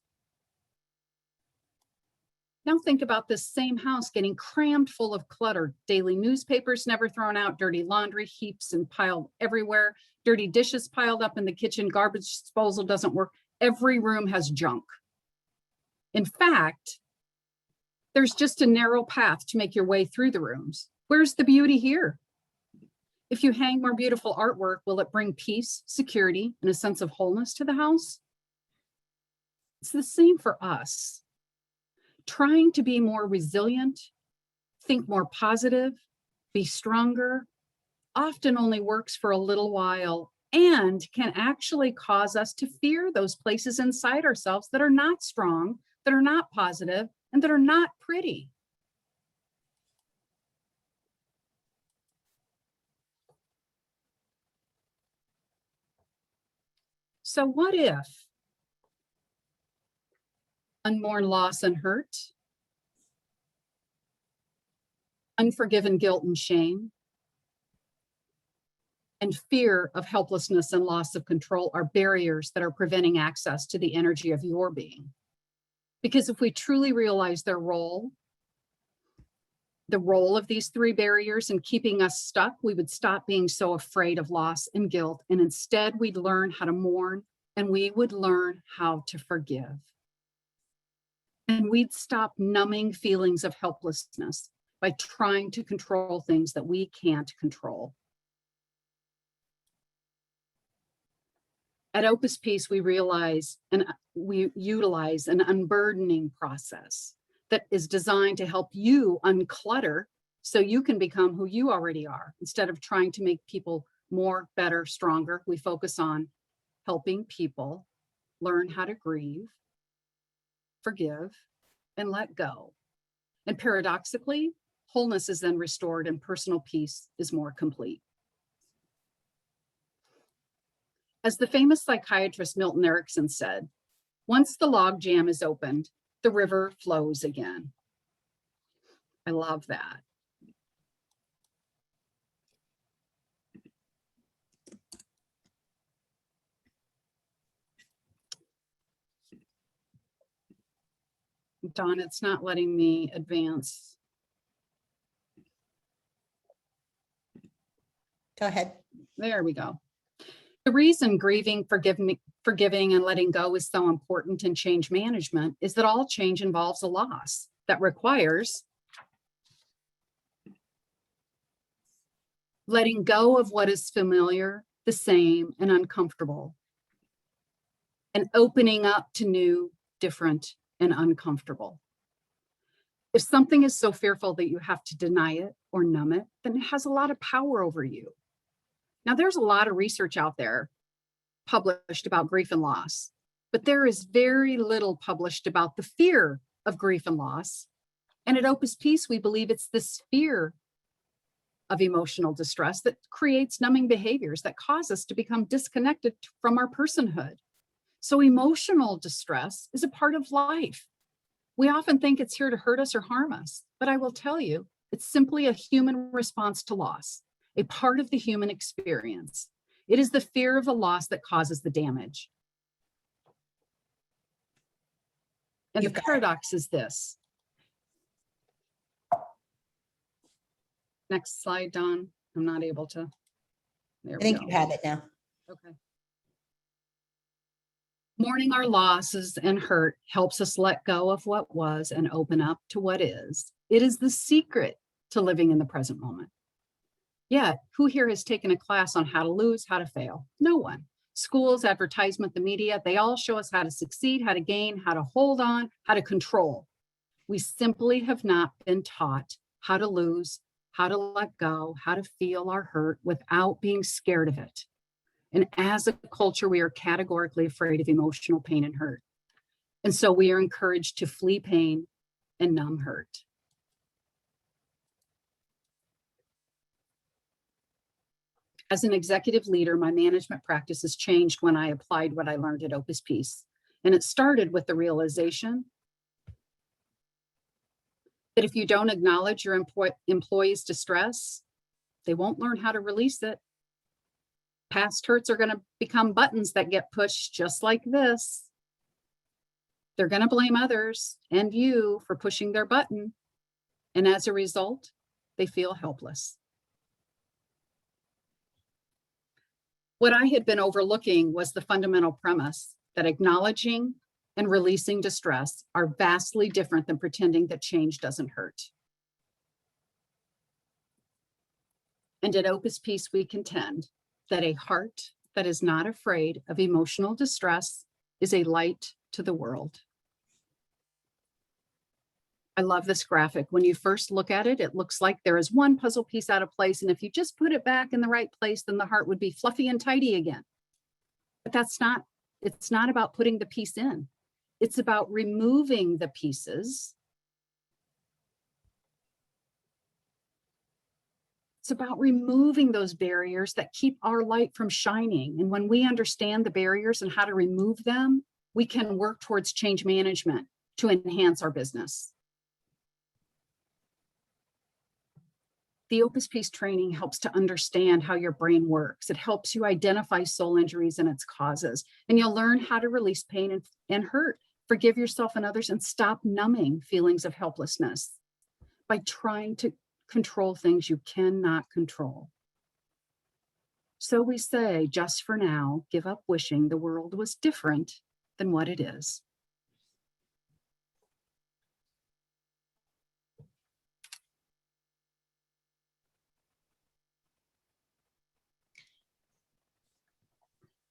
Now think about this same house getting crammed full of clutter, daily newspapers never thrown out, dirty laundry heaps and piled everywhere, dirty dishes piled up in the kitchen, garbage disposal doesn't work. Every room has junk. In fact, there's just a narrow path to make your way through the rooms. Where's the beauty here? If you hang more beautiful artwork, will it bring peace, security, and a sense of wholeness to the house? It's the same for us. Trying to be more resilient, think more positive, be stronger, often only works for a little while and can actually cause us to fear those places inside ourselves that are not strong, that are not positive, and that are not pretty. So what if unmourned loss and hurt, unforgiven guilt and shame, and fear of helplessness and loss of control are barriers that are preventing access to the energy of your being? Because if we truly realize their role, the role of these three barriers in keeping us stuck, we would stop being so afraid of loss and guilt. And instead, we'd learn how to mourn and we would learn how to forgive. And we'd stop numbing feelings of helplessness by trying to control things that we can't control. At Opus Peace, we realize and we utilize an unburdening process that is designed to help you unclutter so you can become who you already are. Instead of trying to make people more, better, stronger, we focus on helping people learn how to grieve, forgive, and let go. And paradoxically, wholeness is then restored and personal peace is more complete. As the famous psychiatrist Milton Erickson said, once the log jam is opened, the river flows again. I love that. Dawn, it's not letting me advance.
Go ahead.
There we go. The reason grieving, forgiving and letting go is so important in change management is that all change involves a loss that requires letting go of what is familiar, the same, and uncomfortable, and opening up to new, different, and uncomfortable. If something is so fearful that you have to deny it or numb it, then it has a lot of power over you. Now, there's a lot of research out there published about grief and loss, but there is very little published about the fear of grief and loss. And at Opus Peace, we believe it's this fear of emotional distress that creates numbing behaviors that cause us to become disconnected from our personhood. So emotional distress is a part of life. We often think it's here to hurt us or harm us, but I will tell you, it's simply a human response to loss, a part of the human experience. It is the fear of the loss that causes the damage. And the paradox is this. Next slide, Dawn. I'm not able to. There
I think you have it now.
Okay. Mourning our losses and hurt helps us let go of what was and open up to what is. It is the secret to living in the present moment. Yet, who here has taken a class on how to lose, how to fail? No one. Schools, advertisement, the media, they all show us how to succeed, how to gain, how to hold on, how to control. We simply have not been taught how to lose, how to let go, how to feel our hurt without being scared of it. And as a culture, we are categorically afraid of emotional pain and hurt. And so we are encouraged to flee pain and numb hurt. As an executive leader, my management practice has changed when I applied what I learned at Opus Peace. And it started with the realization that if you don't acknowledge your employees' distress, they won't learn how to release it. Past hurts are going to become buttons that get pushed just like this. They're going to blame others and you for pushing their button. And as a result, they feel helpless. What I had been overlooking was the fundamental premise that acknowledging and releasing distress are vastly different than pretending that change doesn't hurt. And at Opus Peace, we contend that a heart that is not afraid of emotional distress is a light to the world. I love this graphic. When you first look at it, it looks like there is one puzzle piece out of place. And if you just put it back in the right place, then the heart would be fluffy and tidy again. But it's not about putting the piece in. It's about removing the pieces. It's about removing those barriers that keep our light from shining. And when we understand the barriers and how to remove them, we can work towards change management to enhance our business. The Opus Peace training helps to understand how your brain works. It helps you identify soul injuries and its causes. And you'll learn how to release pain and hurt, forgive yourself and others, and stop numbing feelings of helplessness by trying to control things you cannot control. So we say, just for now, give up wishing the world was different than what it is.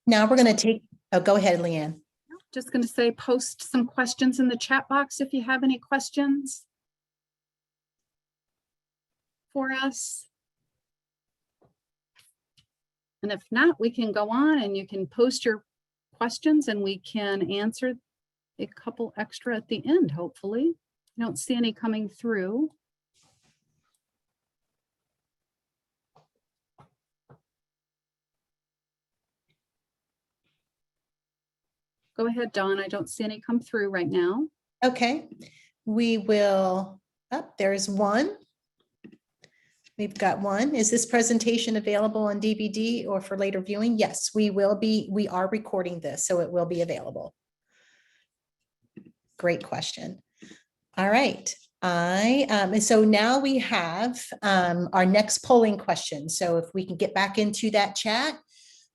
Now we're going to take, oh, go ahead, Leann.
Just going to say, post some questions in the chat box if you have any questions for us. And if not, we can go on and you can post your questions and we can answer a couple extra at the end, hopefully. I don't see any coming through. Go ahead, Dawn. I don't see any come through right now.
Okay, we will, there's one. We've got one. Is this presentation available on DVD or for later viewing? Yes, we are recording this, so it will be available. Great question. All right. So now we have our next polling question. So if we can get back into that chat,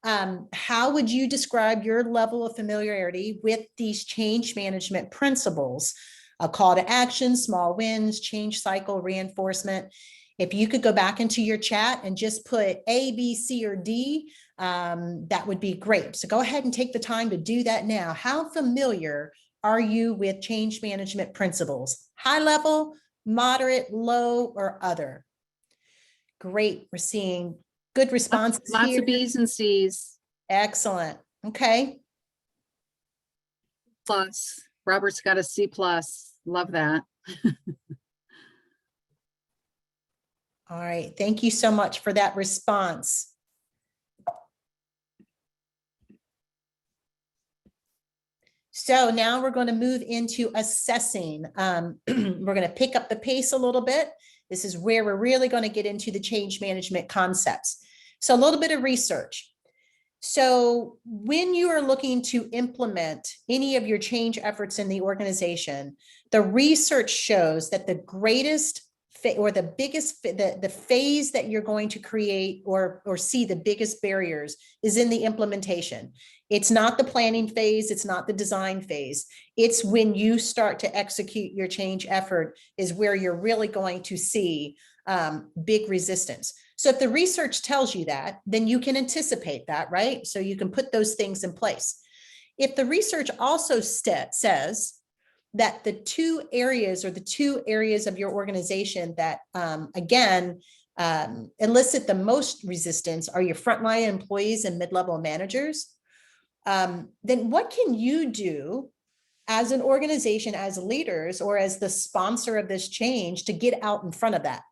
How would you describe your level of familiarity with these change management principles? A call to action, small wins, change cycle, reinforcement. If you could go back into your chat and just put A, B, C, or D, that would be great. So go ahead and take the time to do that now. How familiar are you with change management principles? High level, moderate, low, or other? Great, we're seeing good responses
Lots
here.
of B's and C's.
Excellent, okay.
Plus, Robert's got a C+. Love that.
All right, thank you so much for that response. So now we're going to move into assessing. We're going to pick up the pace a little bit. This is where we're really going to get into the change management concepts. So a little bit of research. So when you are looking to implement any of your change efforts in the organization, the research shows that the greatest or the biggest, the phase that you're going to create or see the biggest barriers is in the implementation. It's not the planning phase. It's not the design phase. It's when you start to execute your change effort is where you're really going to see big resistance. So if the research tells you that, then you can anticipate that, right? So you can put those things in place. If the research also says that the two areas of your organization that, again, elicit the most resistance are your frontline employees and mid-level managers, then what can you do as an organization, as leaders, or as the sponsor of this change to get out in front of that?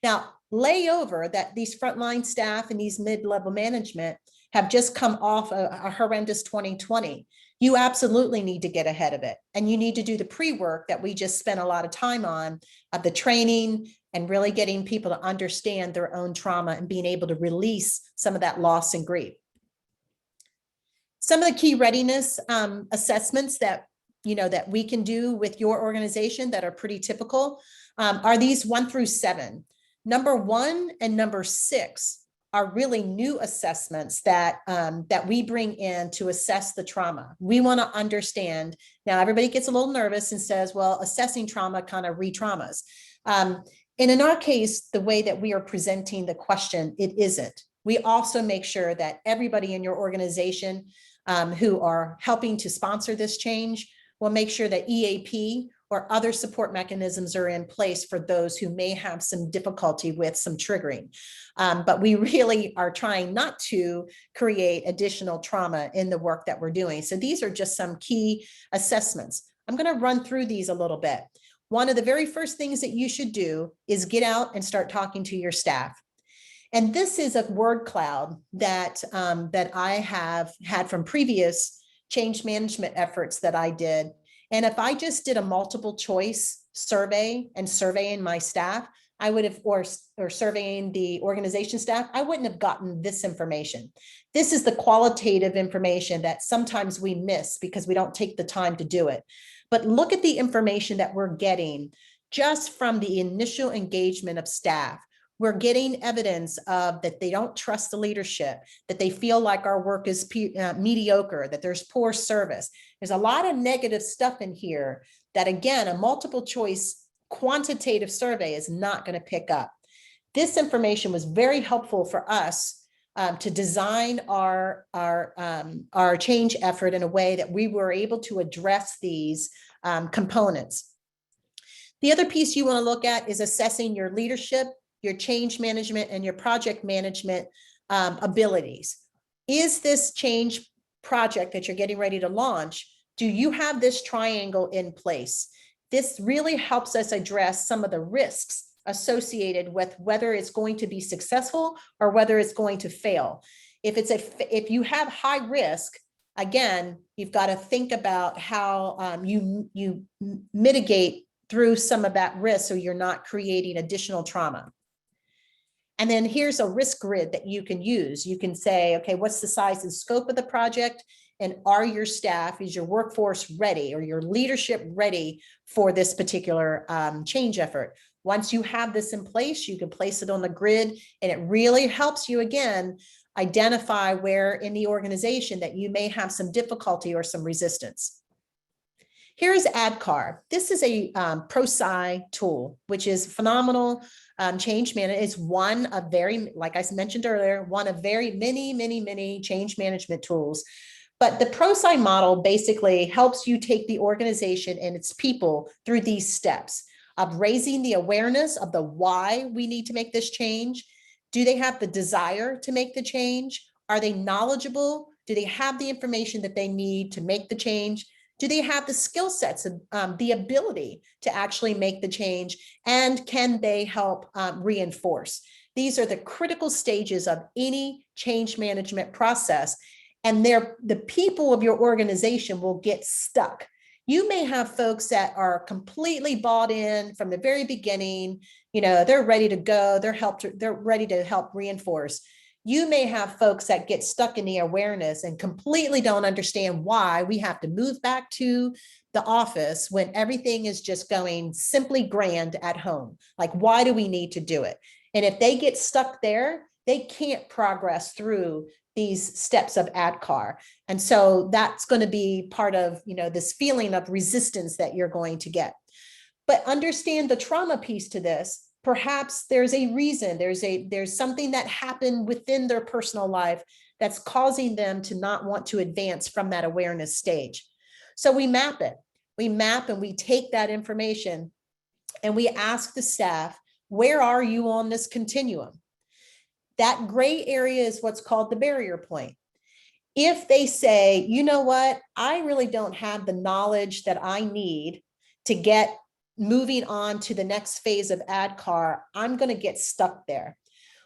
Now, lay over that these frontline staff and these mid-level management have just come off a horrendous 2020. You absolutely need to get ahead of it. And you need to do the pre-work that we just spent a lot of time on, of the training and really getting people to understand their own trauma and being able to release some of that loss and grief. Some of the key readiness assessments that we can do with your organization that are pretty typical are these 1 through 7. Number 1 and number 6 are really new assessments that we bring in to assess the trauma. We want to understand. Now, everybody gets a little nervous and says, well, assessing trauma kind of re-traumas. And in our case, the way that we are presenting the question, it isn't. We also make sure that everybody in your organization who are helping to sponsor this change will make sure that EAP or other support mechanisms are in place for those who may have some difficulty with some triggering. But we really are trying not to create additional trauma in the work that we're doing. So these are just some key assessments. I'm going to run through these a little bit. One of the very first things that you should do is get out and start talking to your staff. And this is a word cloud that I have had from previous change management efforts that I did. And if I just did a multiple choice survey and surveying my staff, I would have, or surveying the organization staff, I wouldn't have gotten this information. This is the qualitative information that sometimes we miss because we don't take the time to do it. But look at the information that we're getting just from the initial engagement of staff. We're getting evidence of that they don't trust the leadership, that they feel like our work is mediocre, that there's poor service. There's a lot of negative stuff in here that, again, a multiple choice quantitative survey is not going to pick up. This information was very helpful for us to design our change effort in a way that we were able to address these components. The other piece you want to look at is assessing your leadership, your change management, and your project management abilities. Is this change project that you're getting ready to launch, do you have this triangle in place? This really helps us address some of the risks associated with whether it's going to be successful or whether it's going to fail. If you have high risk, again, you've got to think about how you mitigate through some of that risk so you're not creating additional trauma. And then here's a risk grid that you can use. You can say, okay, what's the size and scope of the project? And are your staff, is your workforce ready, or your leadership ready for this particular change effort? Once you have this in place, you can place it on the grid, and it really helps you, again, identify where in the organization that you may have some difficulty or some resistance. Here's ADKAR. This is a Prosci tool, which is phenomenal change management. It's one of very, like I mentioned earlier, one of very many change management tools. But the Proside model basically helps you take the organization and its people through these steps of raising the awareness of the why we need to make this change. Do they have the desire to make the change? Are they knowledgeable? Do they have the information that they need to make the change? Do they have the skill sets and the ability to actually make the change? And can they help reinforce? These are the critical stages of any change management process. And the people of your organization will get stuck. You may have folks that are completely bought in from the very beginning. You know, they're ready to go. They're ready to help reinforce. You may have folks that get stuck in the awareness and completely don't understand why we have to move back to the office when everything is just going simply grand at home. Like, why do we need to do it? And if they get stuck there, they can't progress through these steps of ADKAR. And so that's going to be part of, you know, this feeling of resistance that you're going to get. But understand the trauma piece to this. Perhaps there's a reason, there's something that happened within their personal life that's causing them to not want to advance from that awareness stage. So we map it. We map and we take that information and we ask the staff, where are you on this continuum? That gray area is what's called the barrier point. If they say, you know what, I really don't have the knowledge that I need to get moving on to the next phase of ADKAR, I'm going to get stuck there.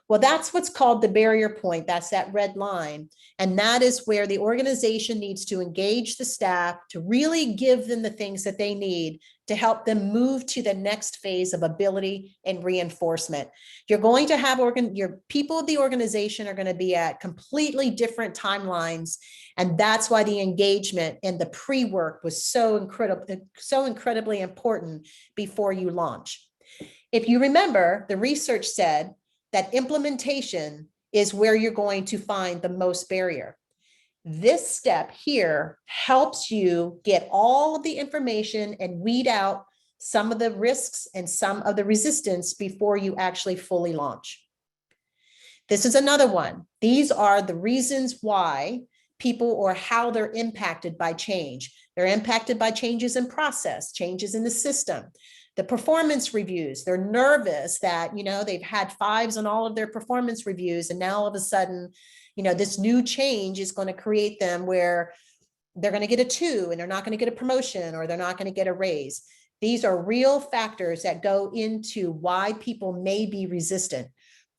Well, that's what's called the barrier point. That's that red line. And that is where the organization needs to engage the staff to really give them the things that they need to help them move to the next phase of ability and reinforcement. You're going to have your people of the organization are going to be at completely different timelines. And that's why the engagement and the pre-work was so incredibly important before you launch. If you remember, the research said that implementation is where you're going to find the most barrier. This step here helps you get all of the information and weed out some of the risks and some of the resistance before you actually fully launch. This is another one. These are the reasons why people or how they're impacted by change. They're impacted by changes in process, changes in the system. The performance reviews, they're nervous that, you know, they've had 5s on all of their performance reviews. And now all of a sudden, you know, this new change is going to create them where they're going to get a 2 and they're not going to get a promotion or they're not going to get a raise. These are real factors that go into why people may be resistant.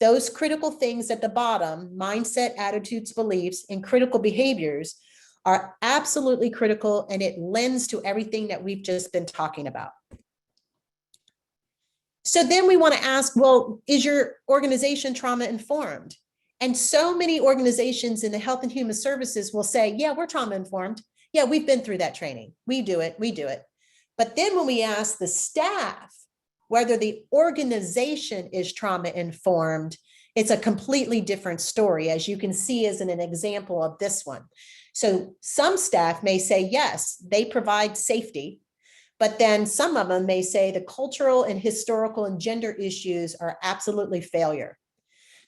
Those critical things at the bottom, mindset, attitudes, beliefs, and critical behaviors are absolutely critical. And it lends to everything that we've just been talking about. So then we want to ask, well, is your organization trauma informed? And so many organizations in the health and human services will say, yeah, we're trauma informed. Yeah, we've been through that training. We do it. But then when we ask the staff whether the organization is trauma informed, it's a completely different story, as you can see as an example of this one. So some staff may say, yes, they provide safety. But then some of them may say the cultural and historical and gender issues are absolutely failure.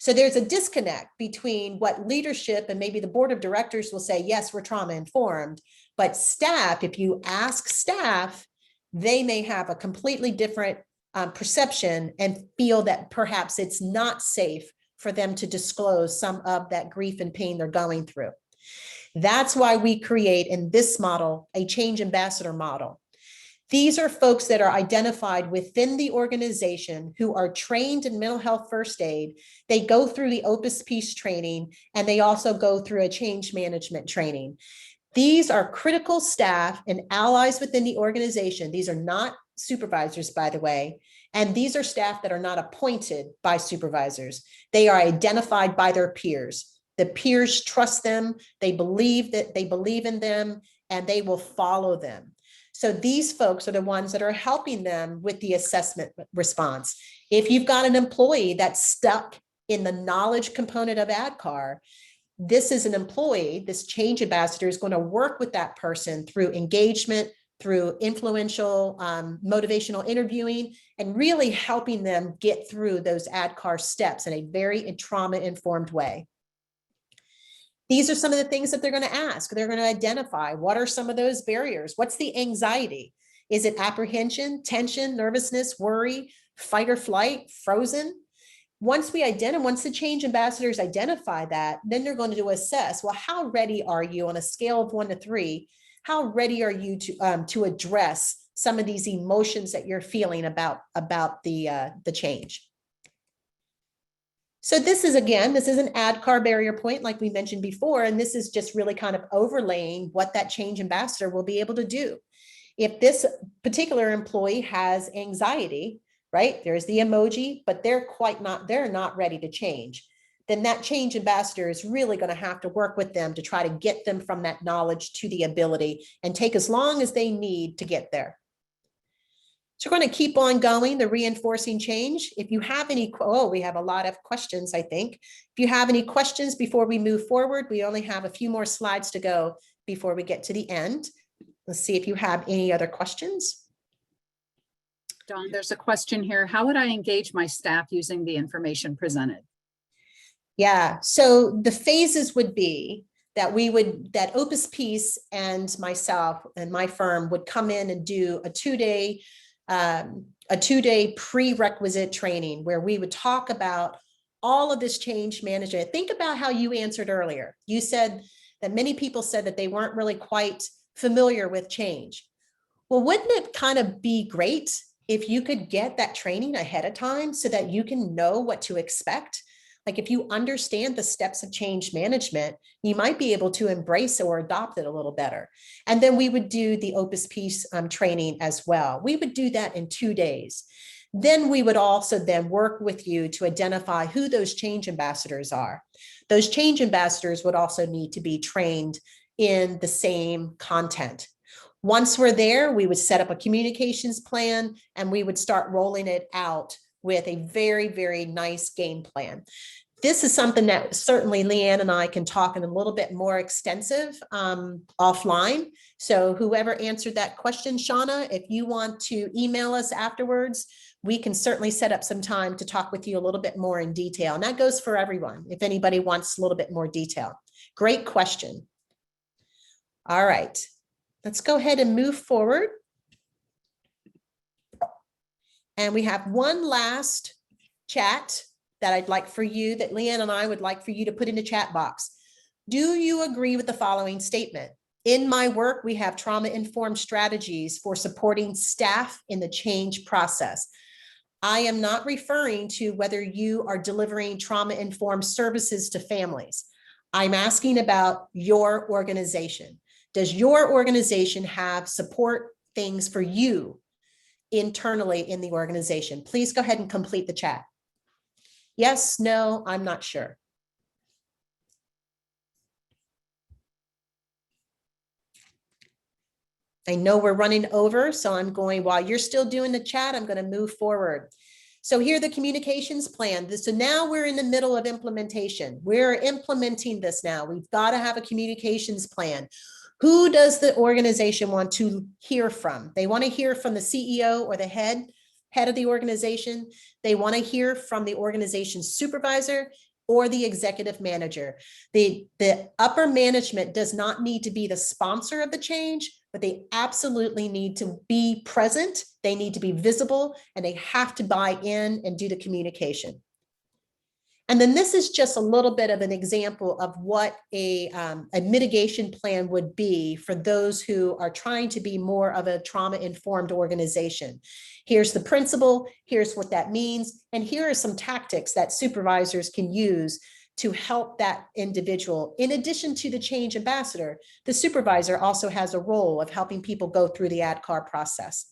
So there's a disconnect between what leadership and maybe the board of directors will say, yes, we're trauma informed, but staff, if you ask staff, they may have a completely different perception and feel that perhaps it's not safe for them to disclose some of that grief and pain they're going through. That's why we create in this model a change ambassador model. These are folks that are identified within the organization who are trained in mental health first aid. They go through the Opus Peace training, and they also go through a change management training. These are critical staff and allies within the organization. These are not supervisors, by the way, and these are staff that are not appointed by supervisors. They are identified by their peers. The peers trust them. They believe in them, and they will follow them. So these folks are the ones that are helping them with the assessment response. If you've got an employee that's stuck in the knowledge component of ADKAR, this is an employee, this change ambassador is going to work with that person through engagement, through influential motivational interviewing, and really helping them get through those ADKAR steps in a very trauma-informed way. These are some of the things that they're going to ask. They're going to identify what are some of those barriers. What's the anxiety? Is it apprehension, tension, nervousness, worry, fight or flight, frozen? Once the change ambassadors identify that, then they're going to assess, well, how ready are you on a scale of 1 to 3? How ready are you to address some of these emotions that you're feeling about the change? So this is an ADKAR barrier point, like we mentioned before, and this is just really kind of overlaying what that change ambassador will be able to do. If this particular employee has anxiety, right, there's the emoji, but they're not ready to change, then that change ambassador is really going to have to work with them to try to get them from that knowledge to the ability and take as long as they need to get there. So we're going to keep on going, the reinforcing change. If you have any, we have a lot of questions, I think. If you have any questions before we move forward, we only have a few more slides to go before we get to the end. Let's see if you have any other questions.
Dawn, there's a question here. How would I engage my staff using the information presented?
Yeah, so the phases would be that Opus Peace and myself and my firm would come in and do a two-day prerequisite training where we would talk about all of this change management. Think about how you answered earlier. You said that many people said that they weren't really quite familiar with change. Well, wouldn't it kind of be great if you could get that training ahead of time so that you can know what to expect? Like if you understand the steps of change management, you might be able to embrace or adopt it a little better. And then we would do the Opus Peace training as well. We would do that in 2 days. Then we would also then work with you to identify who those change ambassadors are. Those change ambassadors would also need to be trained in the same content. Once we're there, we would set up a communications plan and we would start rolling it out with a very, very nice game plan. This is something that certainly Leann and I can talk in a little bit more extensive offline. So whoever answered that question, Shauna, if you want to email us afterwards, we can certainly set up some time to talk with you a little bit more in detail. And that goes for everyone, if anybody wants a little bit more detail. Great question. All right, let's go ahead and move forward. And we have one last chat that I'd like for you, that Leann and I would like for you to put in the chat box. Do you agree with the following statement? In my work, we have trauma-informed strategies for supporting staff in the change process. I am not referring to whether you are delivering trauma-informed services to families. I'm asking about your organization. Does your organization have support things for you internally in the organization? Please go ahead and complete the chat. Yes, no, I'm not sure. I know we're running over, so I'm going, while you're still doing the chat, I'm going to move forward. So here, the communications plan. So now we're in the middle of implementation. We're implementing this now. We've got to have a communications plan. Who does the organization want to hear from? They want to hear from the CEO or the head of the organization. They want to hear from the organization's supervisor or the executive manager. The upper management does not need to be the sponsor of the change, but they absolutely need to be present. They need to be visible, and they have to buy in and do the communication. And then this is just a little bit of an example of what a mitigation plan would be for those who are trying to be more of a trauma-informed organization. Here's the principle, here's what that means, and here are some tactics that supervisors can use to help that individual. In addition to the change ambassador, the supervisor also has a role of helping people go through the ADKAR process.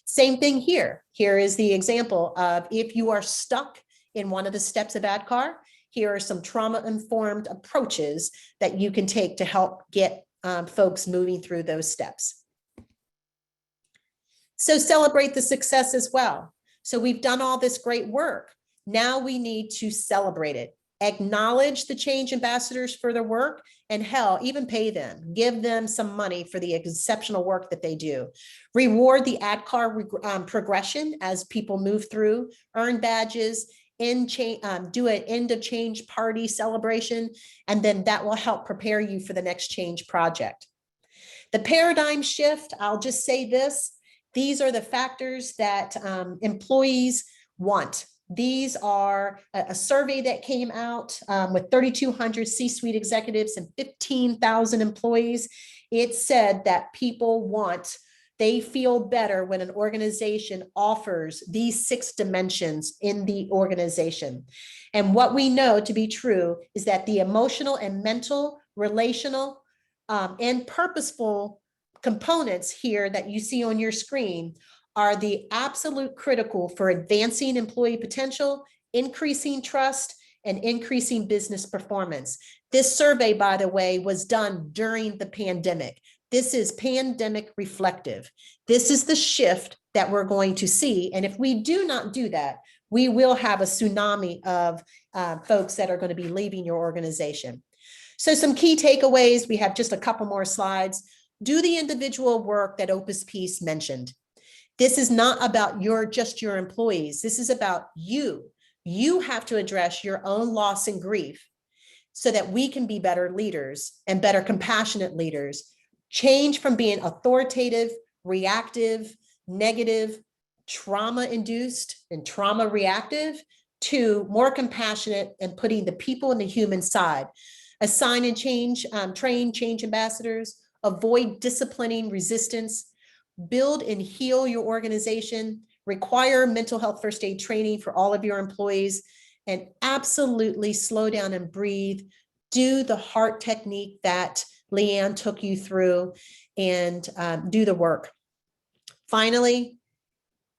Same thing here. Here is the example of if you are stuck in one of the steps of ADKAR, here are some trauma-informed approaches that you can take to help get folks moving through those steps. So celebrate the success as well. So we've done all this great work. Now we need to celebrate it. Acknowledge the change ambassadors for their work, and hell, even pay them. Give them some money for the exceptional work that they do. Reward the ADKAR progression as people move through, earn badges, do an end of change party celebration, and then that will help prepare you for the next change project. The paradigm shift, I'll just say this, these are the factors that employees want. These are a survey that came out with 3,200 C-suite executives and 15,000 employees. It said that they feel better when an organization offers these 6 dimensions in the organization. And what we know to be true is that the emotional and mental, relational, and purposeful components here that you see on your screen are the absolute critical for advancing employee potential, increasing trust, and increasing business performance. This survey, by the way, was done during the pandemic. This is pandemic reflective. This is the shift that we're going to see. And if we do not do that, we will have a tsunami of folks that are going to be leaving your organization. So some key takeaways, we have just a couple more slides. Do the individual work that Opus Peace mentioned. This is not about just your employees. This is about you. You have to address your own loss and grief so that we can be better leaders and better compassionate leaders. Change from being authoritative, reactive, negative, trauma-induced, and trauma-reactive to more compassionate and putting the people and the human side. Assign and train change ambassadors, avoid disciplining resistance, build and heal your organization, require mental health first aid training for all of your employees, and absolutely slow down and breathe. Do the heart technique that Leann took you through and do the work. Finally,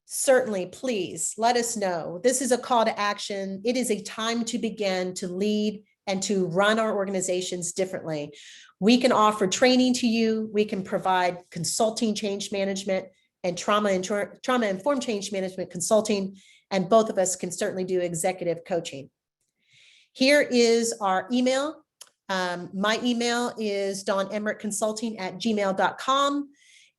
certainly, please let us know. This is a call to action. It is a time to begin to lead and to run our organizations differently. We can offer training to you. We can provide consulting change management and trauma-informed change management consulting, and both of us can certainly do executive coaching. Here is our email. My email is donemerickconsulting@gmail.com,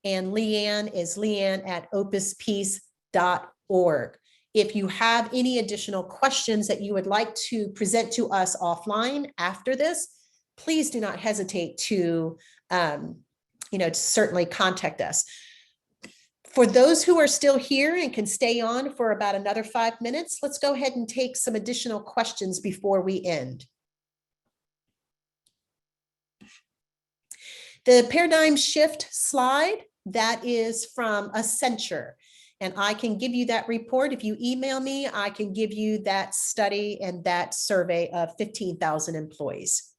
and Leann is leann@opuspeace.org. If you have any additional questions that you would like to present to us offline after this, please do not hesitate to certainly contact us. For those who are still here and can stay on for about another 5 minutes, let's go ahead and take some additional questions before we end. The paradigm shift slide, that is from Accenture. And I can give you that report. If you email me, I can give you that study and that survey of 15,000 employees.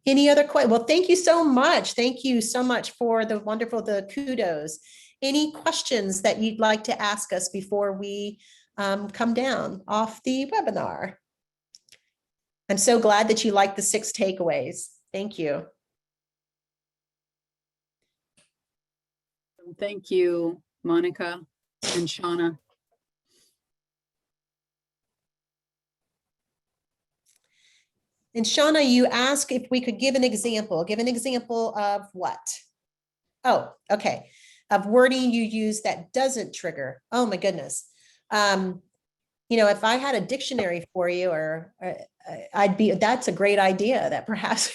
Any other questions? Well, thank you so much. Thank you so much for the kudos. Any questions that you'd like to ask us before we come down off the webinar? I'm so glad that you liked the 6 takeaways. Thank you.
Thank you, Monica and Shauna.
And Shauna, you asked if we could give an example. Give an example of what? Oh, okay. Of wording you use that doesn't trigger. Oh my goodness. If I had a dictionary for you, or that's a great idea that perhaps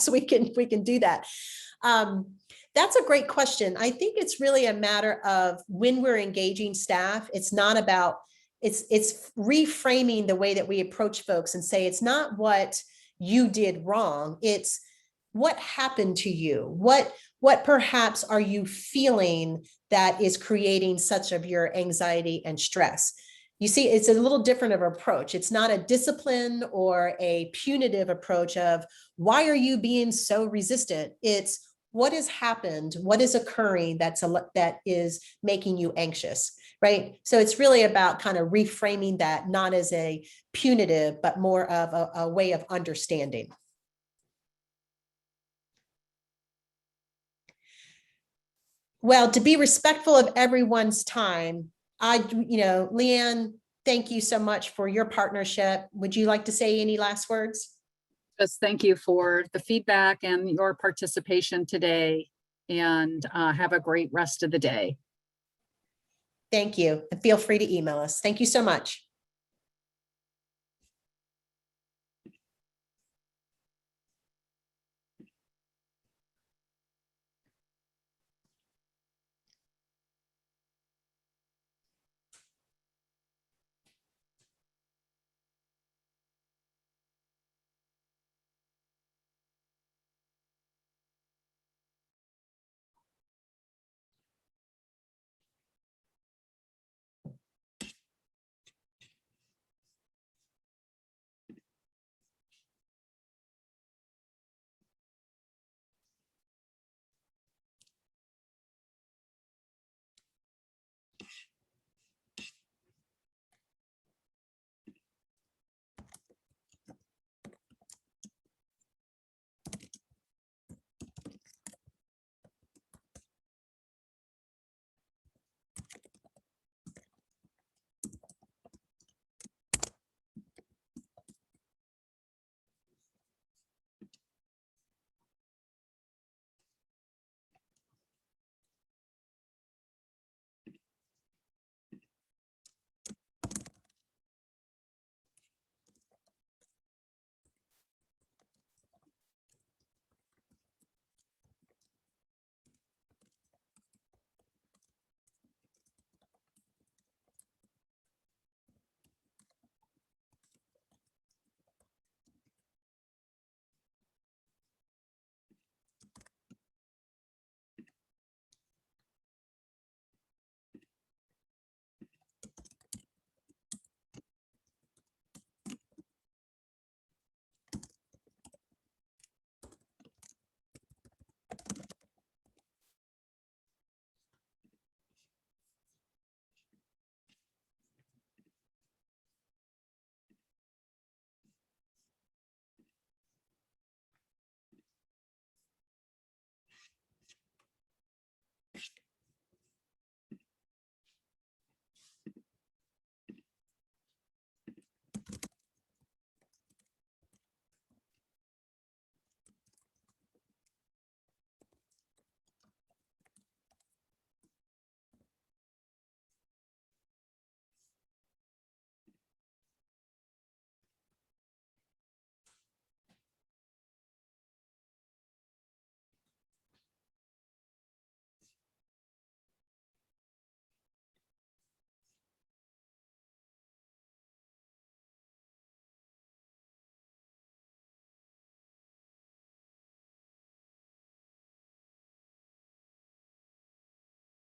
we can do that. That's a great question. I think it's really a matter of when we're engaging staff, it's not about, it's reframing the way that we approach folks and say, it's not what you did wrong. It's what happened to you. What perhaps are you feeling that is creating such of your anxiety and stress? You see, it's a little different of an approach. It's not a discipline or a punitive approach of why are you being so resistant? It's what has happened, what is occurring that is making you anxious, right? So it's really about kind of reframing that, not as a punitive, but more of a way of understanding. Well, to be respectful of everyone's time, Leann, thank you so much for your partnership. Would you like to say any last words?
Just thank you for the feedback and your participation today, and have a great rest of the day.
Thank you. And feel free to email us. Thank you so much.